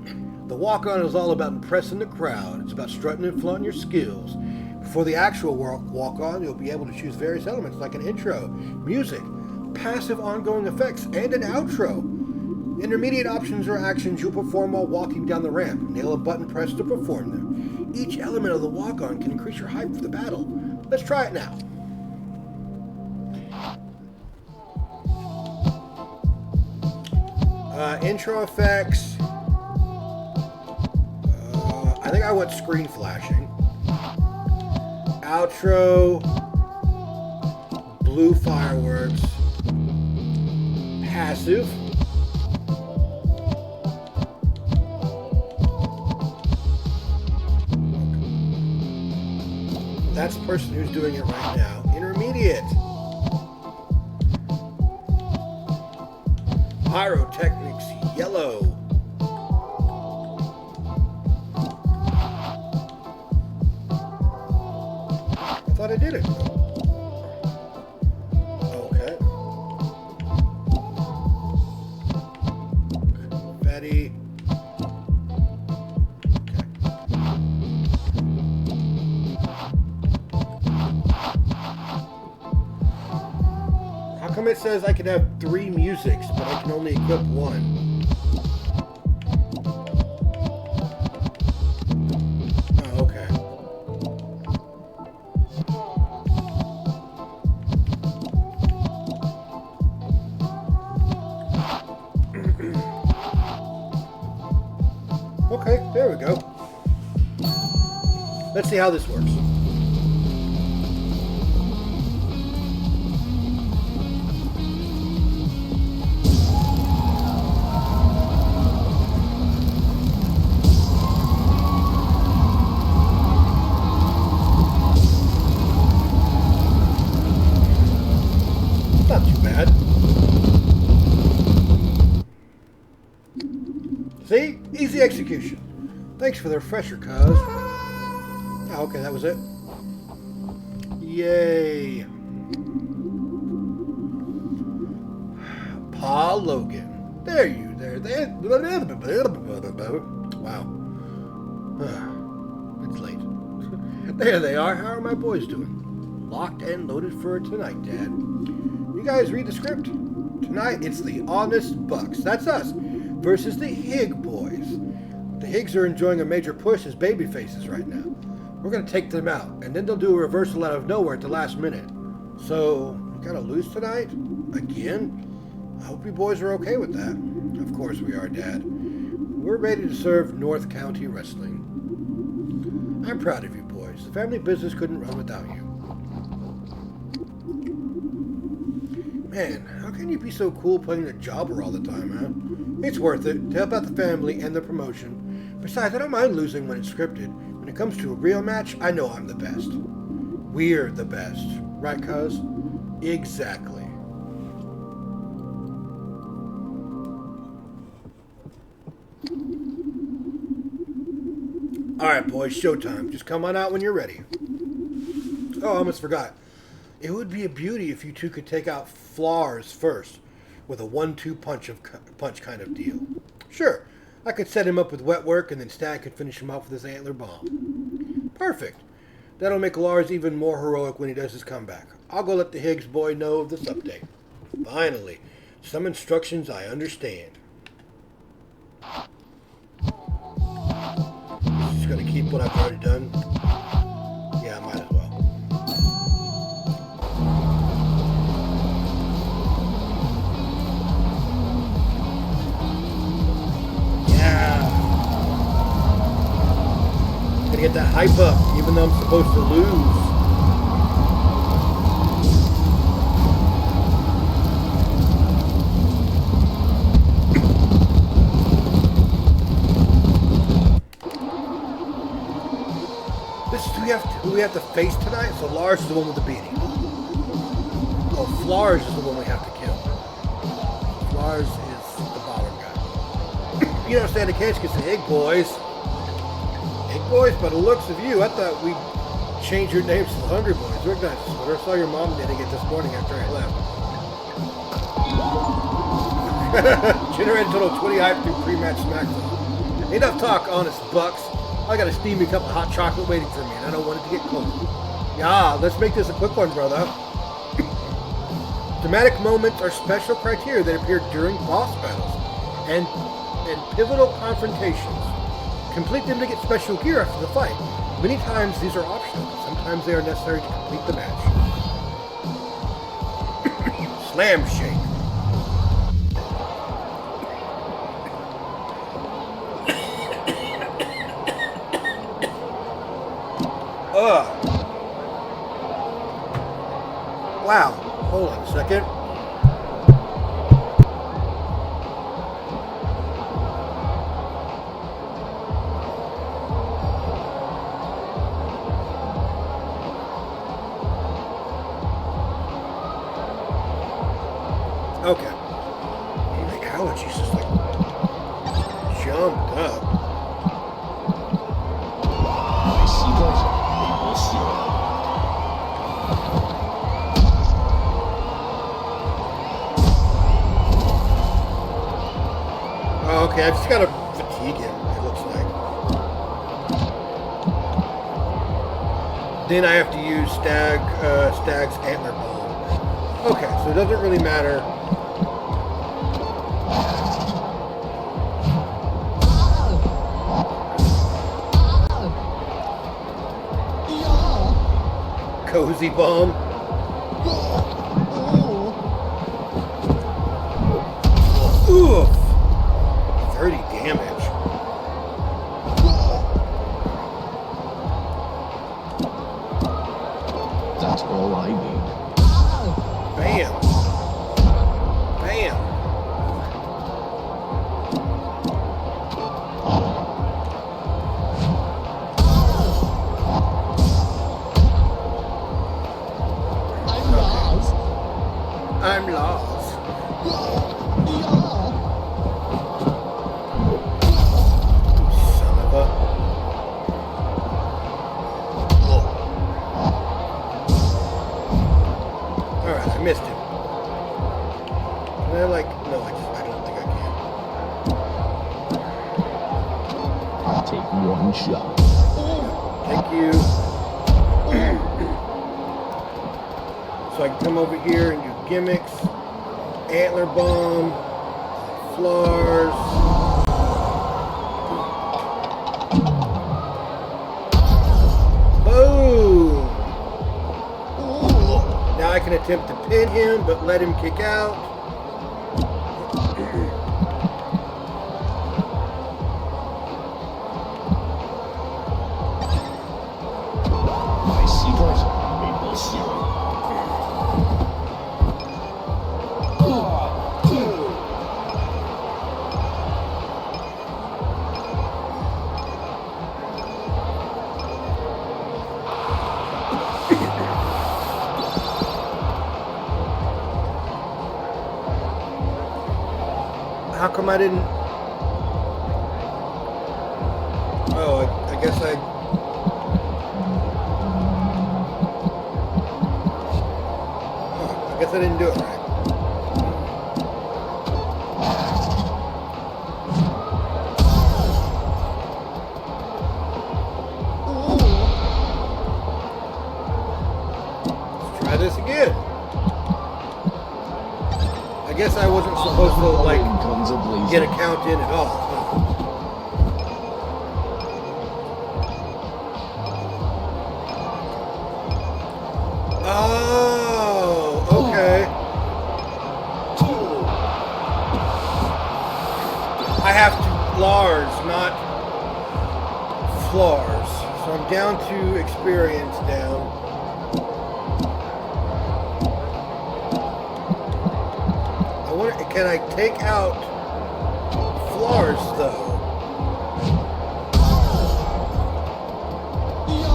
The walk-on is all about impressing the crowd. It's about strutting and flaunting your skills. Before the actual walk-on, you'll be able to choose various elements like an intro, music, passive ongoing effects, and an outro. Intermediate options or actions you'll perform while walking down the ramp. Nail a button press to perform them. Each element of the walk-on can increase your hype for the battle. Let's try it now. Intro effects. I think I went screen flashing. Outro. Blue fireworks. passive. That's the person who's doing it right now. Intermediate. Pyrotechnics, yellow. I thought I did it. Okay. Confetti. How come it says I can have 3 musics, but I can only equip 1? Oh, okay. Okay, there we go. Let's see how this works. Not too bad. See? Easy execution. Thanks for the refresher, cuz. Oh, okay, that was it. Yay. Pa Logan. There. Wow. It's late. There they are. How are my boys doing? Locked and loaded for tonight, Dad. You guys read the script? Tonight, it's the Honest Bucks. That's us. Versus the Hig boys. The Higgs are enjoying a major push as baby faces right now. We're going to take them out, and then they'll do a reversal out of nowhere at the last minute. So, we got to lose tonight? Again? I hope you boys are okay with that. Of course we are, Dad. We're ready to serve North County Wrestling. I'm proud of you boys. The family business couldn't run without you. Man, how can you be so cool playing a jobber all the time, huh? It's worth it to help out the family and the promotion. Besides, I don't mind losing when it's scripted. When it comes to a real match, I know I'm the best. We're the best. Right, cuz? Exactly. Alright, boys, showtime. Just come on out when you're ready. Oh, I almost forgot. It would be a beauty if you two could take out Flars first, with a 1-2 punch kind of deal. Sure, I could set him up with wet work, and then Stan could finish him off with his antler bomb. Perfect. That'll make Lars even more heroic when he does his comeback. I'll go let the Higgs boy know of this update. Finally, some instructions I understand. Just gonna keep what I've already done. Yeah, I might as well. Gotta get that hype up, even though I'm supposed to lose. This is who we have to face tonight. So Lars is the one with the beating. Oh, Flars is the one we have to kill. Flars is the bottom guy. You don't stand a chance against the Egg Boys. Boys, by the looks of you, I thought we'd change your names to the Hungry Boys. We're nice. I saw your mom did it this morning after I left. Generated a total of 20 hype through pre-match SmackDown. Enough talk, Honest Bucks. I got a steamy cup of hot chocolate waiting for me, and I don't want it to get cold. Yeah, let's make this a quick one, brother. Dramatic moments are special criteria that appear during boss battles and pivotal confrontations. Complete them to get special gear after the fight. Many times these are optional, but sometimes they are necessary to complete the match. Slam shake. Wow. Hold on a second. Okay. Like, how would you just like jumped up? Oh, okay, I just gotta fatigue him, it looks like. Then I have to use Stag's Antler Bomb. Okay, so it doesn't really matter. Cozy Bomb. Oof. 30 damage. That's all I need. Bam. Bam. I'm lost. Son of a... Alright, I missed him. Can I like... No, I don't think I I'll take one shot. can. Thank you. So I can come over here and do gimmicks, Antler Bomb, Flars. Boom! Now I can attempt to pin him, but let him kick out. My secret, maple syrup. How come I didn't... Oh, I guess I... Oh, I guess I didn't do it right. Let's try this again. I guess I wasn't supposed to, like, get a count in at all. Oh, okay. I have to Lars, not Flars. So I'm down to experience down. Can I take out Flars though? He's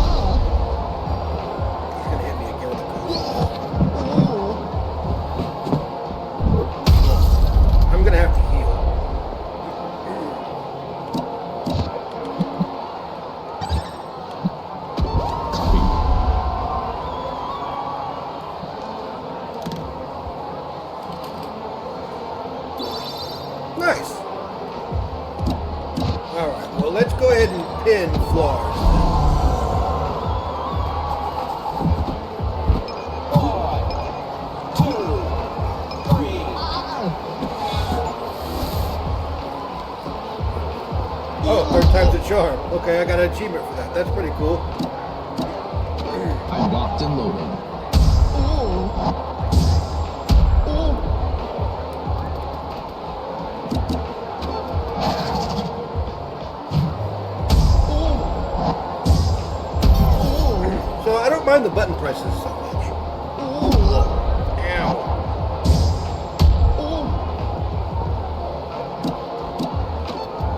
gonna hit me again with the cold. I'm gonna have to heal. Nice. Alright, well let's go ahead and pin Flars. 1, 2, 3. Oh, third time's a charm. Okay, I got an achievement for that. That's pretty cool. I'm locked and loaded. So I don't mind the button presses so much. Ow.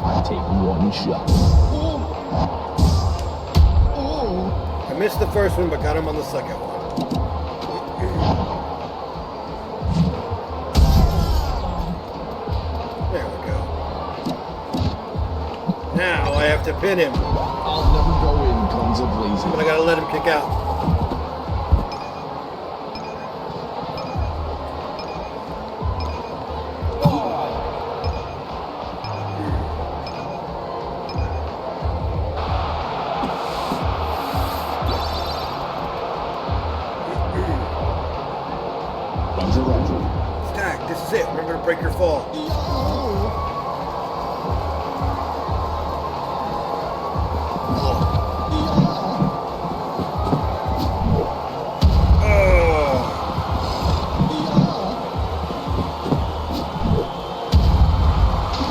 I'll take one shot. I missed the first one, but got him on the second one. to pin him. I'll never go in guns a-blazing. But I gotta let him kick out. Roger. Stag, this is it. Remember to break your fall.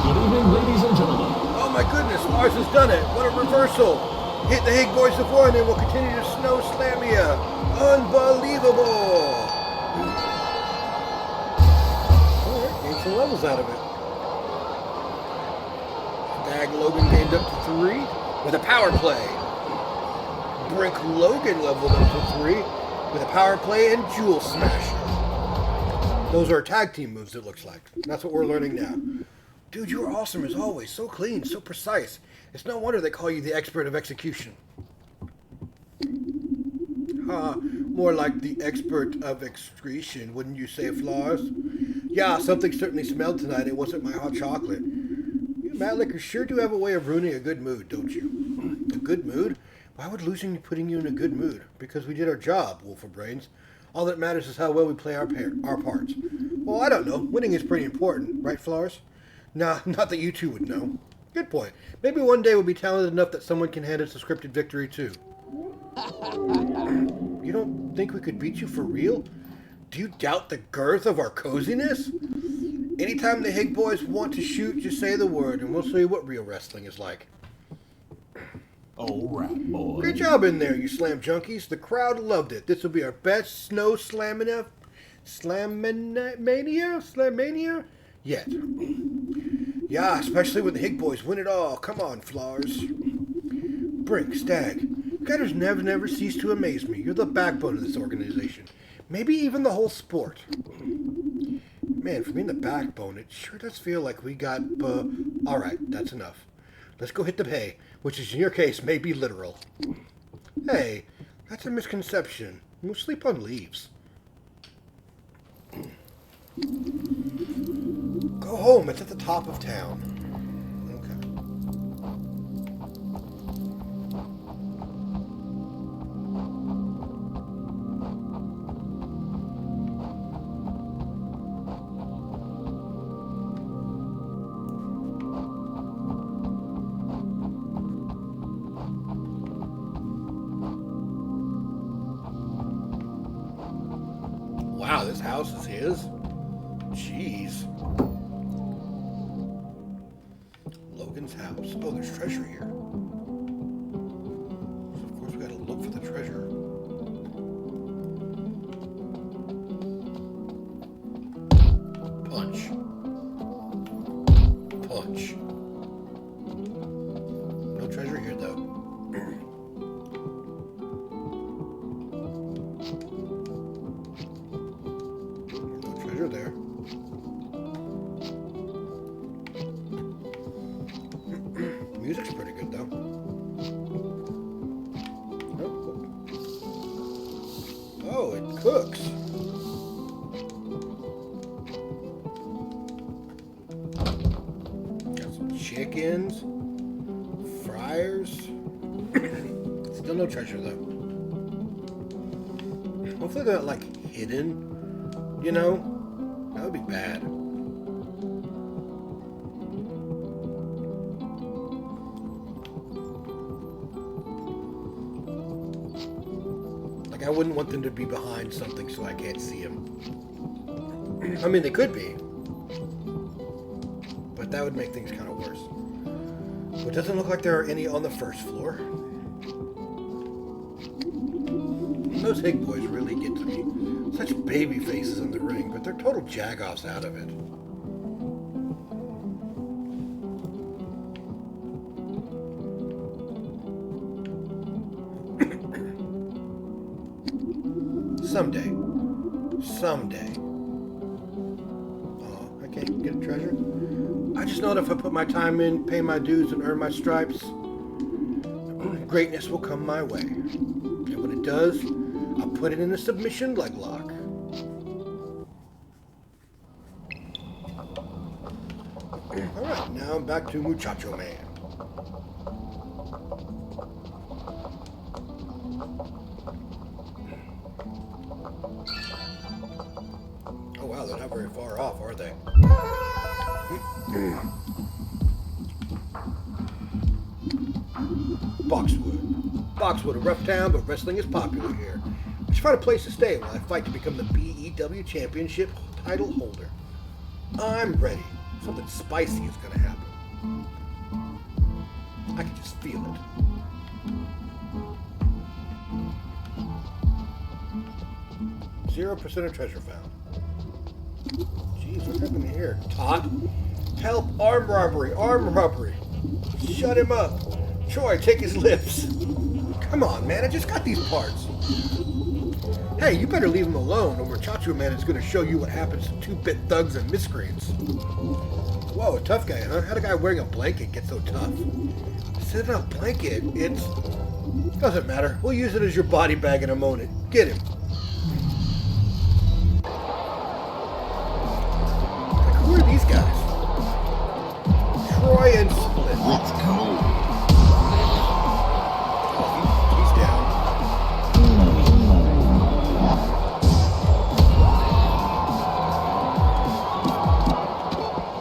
Good evening, ladies and gentlemen. Oh my goodness, Lars has done it. What a reversal. Hit the Hague boys with one and we'll continue to snow slam ya. Unbelievable. Alright, gained some levels out of it. Stag Logan gained up to 3 with a power play. Brink Logan leveled up to 3 with a power play and Jewel Smasher. Those are tag team moves, it looks like. That's what we're learning now. Dude, you are awesome as always. So clean, so precise. It's no wonder they call you the expert of execution. More like the expert of excretion, wouldn't you say, Flars? Yeah, something certainly smelled tonight. It wasn't my hot chocolate. You Matt Lickers sure do have a way of ruining a good mood, don't you? A good mood? Why would losing putting you in a good mood? Because we did our job, Wolf of Brains. All that matters is how well we play our parts. Well, I don't know. Winning is pretty important, right, Flars? Nah, not that you two would know. Good point. Maybe one day we'll be talented enough that someone can hand us a scripted victory, too. You don't think we could beat you for real? Do you doubt the girth of our coziness? Anytime the Hague boys want to shoot, just say the word, and we'll show you what real wrestling is like. All right, boy. Great job in there, you slam junkies. The crowd loved it. This will be our best snow slammania yet. Yeah, especially when the Hague boys win it all. Come on, Flars. Brink, Stag, you guys never cease to amaze me. You're the backbone of this organization. Maybe even the whole sport. Man, for being the backbone, it sure does feel like we got, alright, that's enough. Let's go hit the hay, which is in your case may be literal. Hey, that's a misconception. We'll sleep on leaves. Go home, it's at the top of town. Wow, this house is his? Jeez. Logan's house. Oh, there's treasure here. So of course we gotta look for the treasure. Punch. Punch. No treasure here though. There. Music's pretty good though. Oh, it cooks. Got some chickens, fryers. Still no treasure though. Hopefully they're not like hidden, you know? That would be bad. Like, I wouldn't want them to be behind something so I can't see them. I mean, they could be. But that would make things kind of worse. But it doesn't look like there are any on the first floor. Those Hague boys really get to me. Such baby faces in the ring, but they're total jagoffs out of it. Someday. Oh, I can't get a treasure? I just know that if I put my time in, pay my dues, and earn my stripes, greatness will come my way. And when it does, I'll put it in a submission leg lock. Alright, now I'm back to Muchacho Man. Oh wow, they're not very far off, are they? Boxwood, a rough town, but wrestling is popular here. I should find a place to stay while I fight to become the BEW Championship title holder. I'm ready. Something spicy is going to happen. I can just feel it. %0 of treasure found. Jeez, what's happening here? Todd? Help! Arm robbery! Arm robbery! Shut him up! Troy, take his lips! Come on, man, I just got these parts. Hey, you better leave him alone, or Muchacho Man is going to show you what happens to 2-bit thugs and miscreants. Whoa, a tough guy, huh? How'd a guy wearing a blanket get so tough? Instead of a blanket, it's... Doesn't matter. We'll use it as your body bag in a moment. Get him. Like, who are these guys? Troy and Split. Let's go. He's down.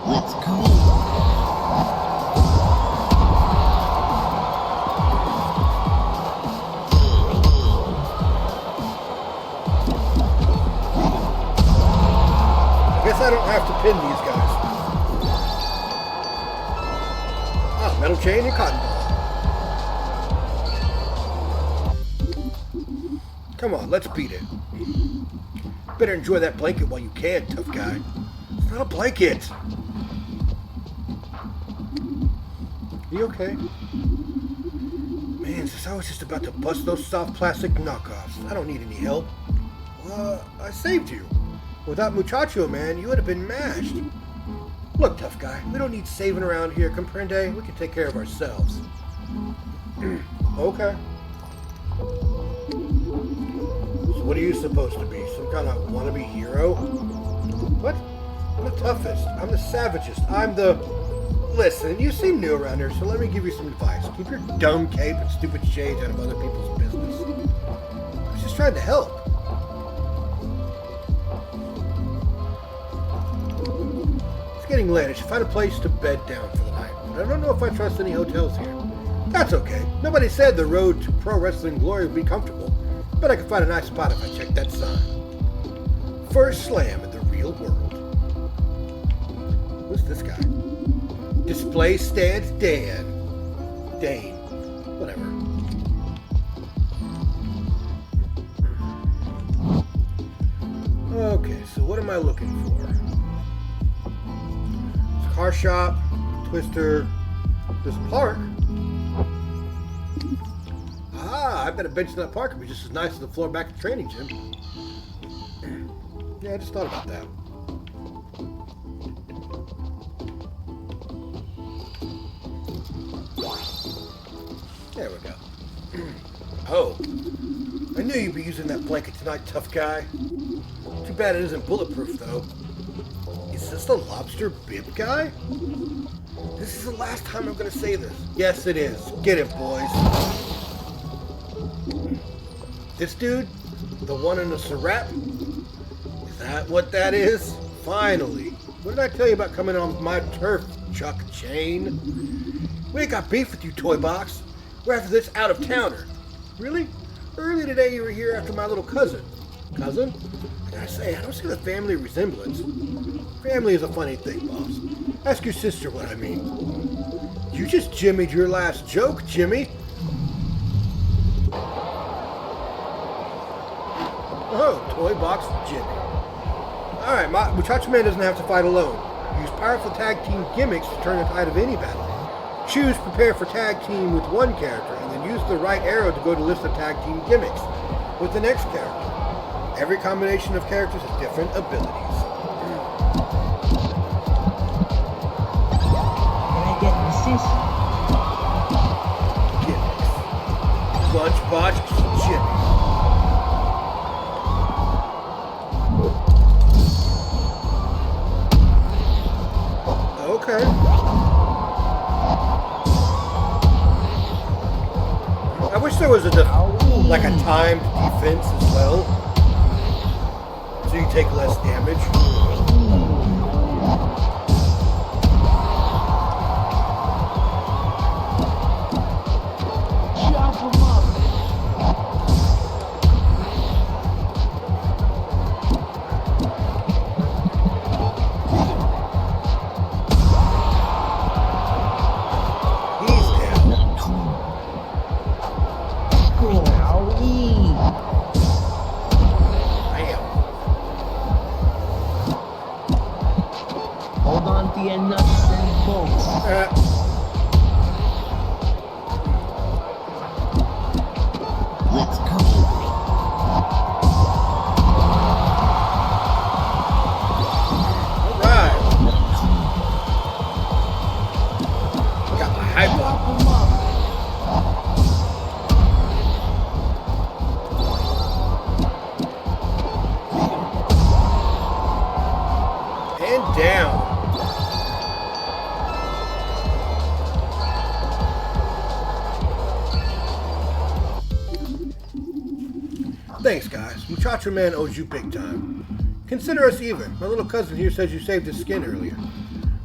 Let's go. I guess I don't have to pin these guys. Ah, metal chain and cotton ball. Come on, let's beat it. Better enjoy that blanket while you can, tough guy. It's not a blanket. You okay? Man, since I was just about to bust those soft plastic knockoffs, I don't need any help. Well, I saved you. Without Muchacho Man, you would have been mashed. Look, tough guy, we don't need saving around here, comprende? We can take care of ourselves. Okay. So what are you supposed to be? Some kind of wannabe hero? What? I'm the toughest. I'm the savagest. I'm the... Listen, you seem new around here, so let me give you some advice. Keep your dumb cape and stupid shades out of other people's business. I was just trying to help. It's getting late. I should find a place to bed down for the night. But I don't know if I trust any hotels here. That's okay. Nobody said the road to pro wrestling glory would be comfortable. But I can find a nice spot if I check that sign. First slam in the real world. Who's this guy? Display stands Dane. Whatever. Okay, so what am I looking for? It's a car shop, Twister, this park. Ah, I bet a bench in that park would be just as nice as the floor back at the training gym. Yeah, I just thought about that. There we go. Oh, I knew you'd be using that blanket tonight, tough guy. Too bad it isn't bulletproof, though. Is this the lobster bib guy? This is the last time I'm going to say this. Yes, it is. Get it, boys. This dude? The one in the syrup? Is that what that is? Finally. What did I tell you about coming on my turf, Chuck Chain? We ain't got beef with you, Toy Box. We're after this out-of-towner. Really? Early today you were here after my little cousin. Cousin? I gotta say, I don't see the family resemblance. Family is a funny thing, boss. Ask your sister what I mean. You just jimmied your last joke, Jimmy. Oh, Toy Box Jimmy. Alright, Muchacho Man doesn't have to fight alone. Use powerful tag team gimmicks to turn the tide of any battle. Choose prepare for tag team with one character, and then use the right arrow to go to list the tag team gimmicks with the next character. Every combination of characters has different abilities. Can I get an assist? Gimmicks. Lunchbox Jimmy. Okay. I wish there was a like a timed defense as well, so you take less damage. Hold on to your nuts and bolts. Let's go. Alright. Got my hype up. And down. Thanks, guys. Muchacho Man owes you big time. Consider us even. My little cousin here says you saved his skin earlier.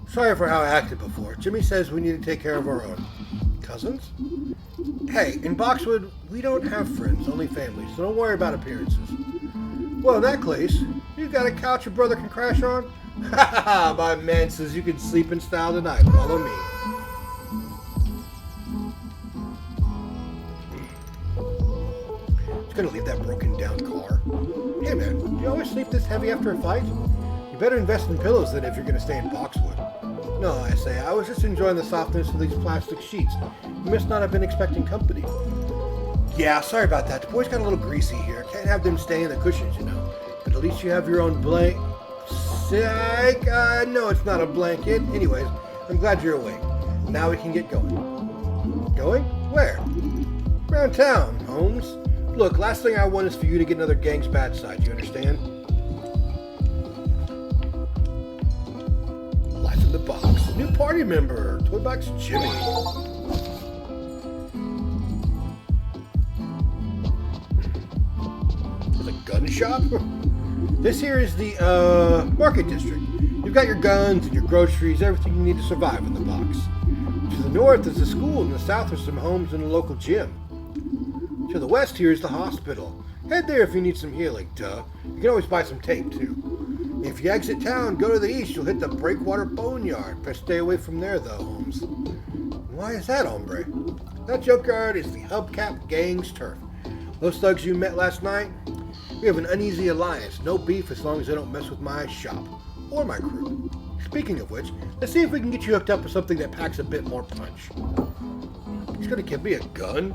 Sorry for how I acted before. Jimmy says we need to take care of our own. Cousins? Hey, in Boxwood, we don't have friends, only family, so don't worry about appearances. Well, in that case, you got a couch your brother can crash on? Ha ha ha! My man says you can sleep in style tonight. Follow me. Gonna leave that broken down car. Hey man, do you always sleep this heavy after a fight? You better invest in pillows than if you're gonna stay in Boxwood. No, I say, I was just enjoying the softness of these plastic sheets. You must not have been expecting company. Yeah, sorry about that. The boys got a little greasy here. Can't have them stay in the cushions, you know. But at least you have your own blanket. Psych! No, it's not a blanket. Anyways, I'm glad you're awake. Now we can get going. Going? Where? Around town, Holmes. Look, last thing I want is for you to get another gang's bad side, you understand? Life in the box. New party member, Toy Box Jimmy. The gun shop? This here is the, market district. You've got your guns and your groceries, everything you need to survive in the box. To the north is the school, and the south are some homes and a local gym. To the west here is the hospital. Head there if you need some healing, duh. You can always buy some tape, too. If you exit town, go to the east, you'll hit the Breakwater Boneyard. Best stay away from there, though, Holmes. Why is that, hombre? That junkyard is the Hubcap Gang's turf. Those thugs you met last night? We have an uneasy alliance. No beef as long as they don't mess with my shop. Or my crew. Speaking of which, let's see if we can get you hooked up with something that packs a bit more punch. He's gonna give me a gun?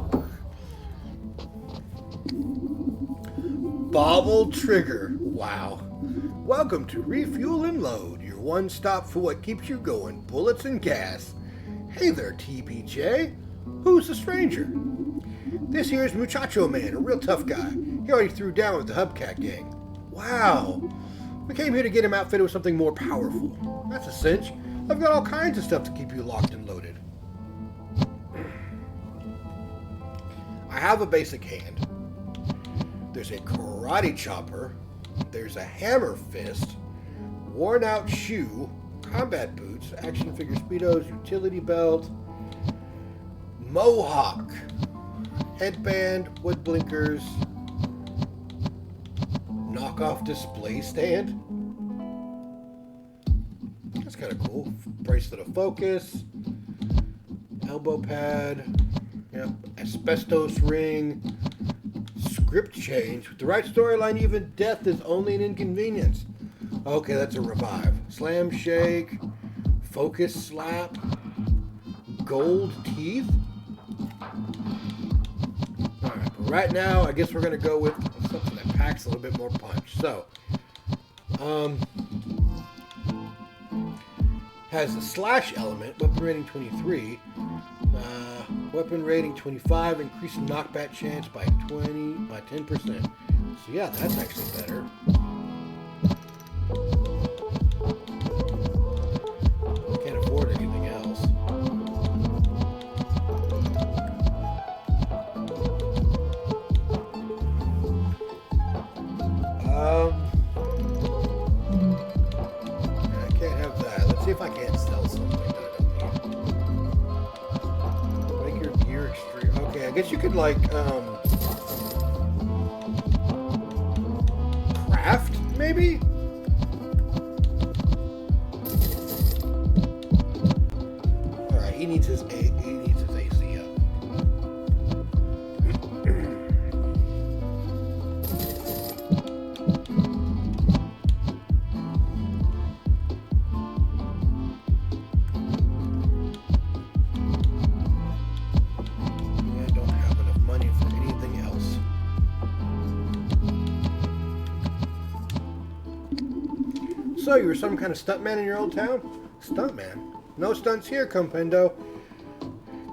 Bobble trigger. Wow. Welcome to Refuel and Load, your one stop for what keeps you going, bullets and gas. Hey there, TBJ. Who's the stranger? This here is Muchacho Man, a real tough guy. He already threw down with the Hubcat gang. Wow. We came here to get him outfitted with something more powerful. That's a cinch. I've got all kinds of stuff to keep you locked and loaded. I have a basic hand. There's a karate chopper. There's a hammer fist. Worn out shoe. Combat boots. Action figure speedos. Utility belt. Mohawk. Headband. Wood blinkers. Knockoff display stand. That's kind of cool. Bracelet of focus. Elbow pad. Yep. Asbestos ring. Script change. With the right storyline, even death is only an inconvenience. Okay, that's a revive. Slam shake. Focus slap. Gold teeth. Alright, but right now, I guess we're going to go with something that packs a little bit more punch. So, has a slash element, weapon rating 23. Weapon rating 25, increasing knockback chance by 10%. So yeah, that's actually better. Can't afford anything else. I can't have that. Let's see if I can't sell something that I don't need. Make your gear extreme. Okay, I guess you could like craft maybe. All right, he needs his AC up. So you were some kind of stuntman in your old town? Stuntman? No stunts here, Compendo.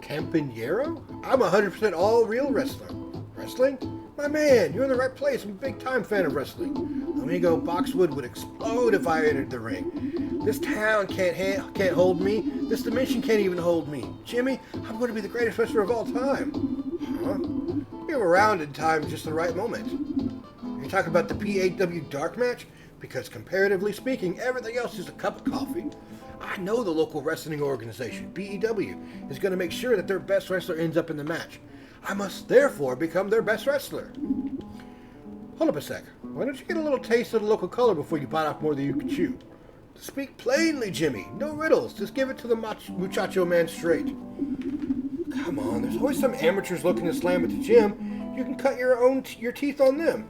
Campagnero? I'm 100% all real wrestler. Wrestling? My man, you're in the right place. I'm a big time fan of wrestling. Amigo Boxwood would explode if I entered the ring. This town can't hold me. This dimension can't even hold me. Jimmy, I'm going to be the greatest wrestler of all time. Huh? You're around in time, just the right moment. You're talking about the PAW dark match? Because comparatively speaking, everything else is a cup of coffee. I know the local wrestling organization, BEW, is going to make sure that their best wrestler ends up in the match. I must therefore become their best wrestler. Hold up a sec. Why don't you get a little taste of the local color before you bite off more than you can chew? To speak plainly, Jimmy, no riddles. Just give it to the muchacho man straight. Come on, there's always some amateurs looking to slam at the gym. You can cut your teeth on them.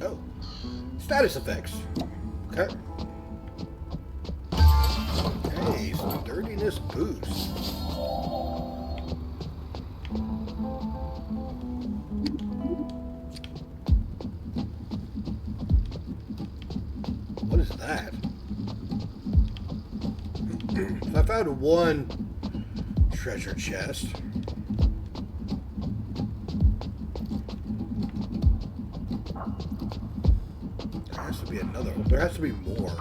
Oh, status effects. Okay. Hey, some dirtiness boost. What is that? I found one treasure chest. There has to be another one. There has to be more.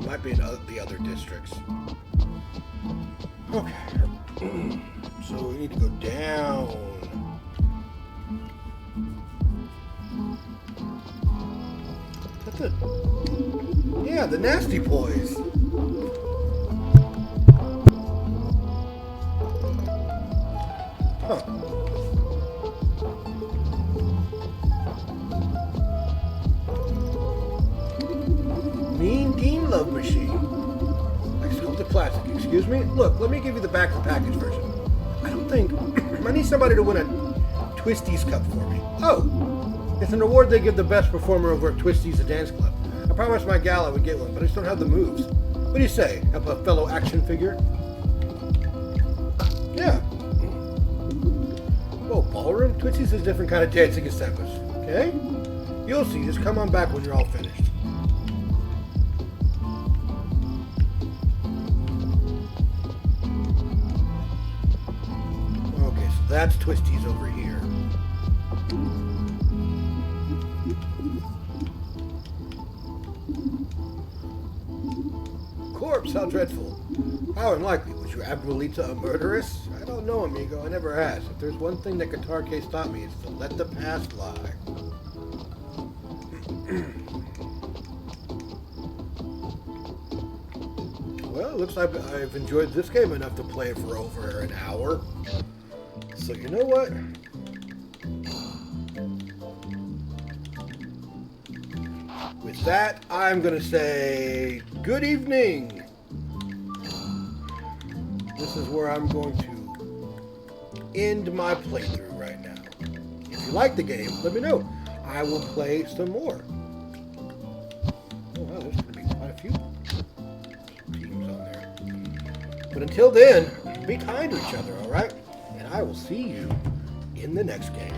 Might be in the other districts. Okay. So we need to go down. Is that the... Yeah, the Nasty Boys. Huh. Mean Dean Love Machine. Excuse the classic. Excuse me? Look, let me give you the back of the package version. I don't think... I need somebody to win a Twisties Cup for me. Oh! It's an award they give the best performer over at Twisties, the dance club. I promised my gal I would get one, but I just don't have the moves. What do you say? Help a fellow action figure? Yeah. Whoa, ballroom? Twisties is a different kind of dancing establishment. Okay? You'll see. Just come on back when you're all finished. Okay, so that's Twisties over here. Corpse, how dreadful. How unlikely. Was your Abuelita a murderess? I don't know, amigo. I never asked. If there's one thing that Guitar Case taught me, it's to let the past lie. Well, it looks like I've enjoyed this game enough to play it for over an hour. So you know what? With that, I'm going to say good evening. This is where I'm going to end my playthrough right now. If you like the game, let me know. I will play some more. Oh wow, there's going to be quite a few teams on there. But until then, be kind to each other, all right? And I will see you in the next game.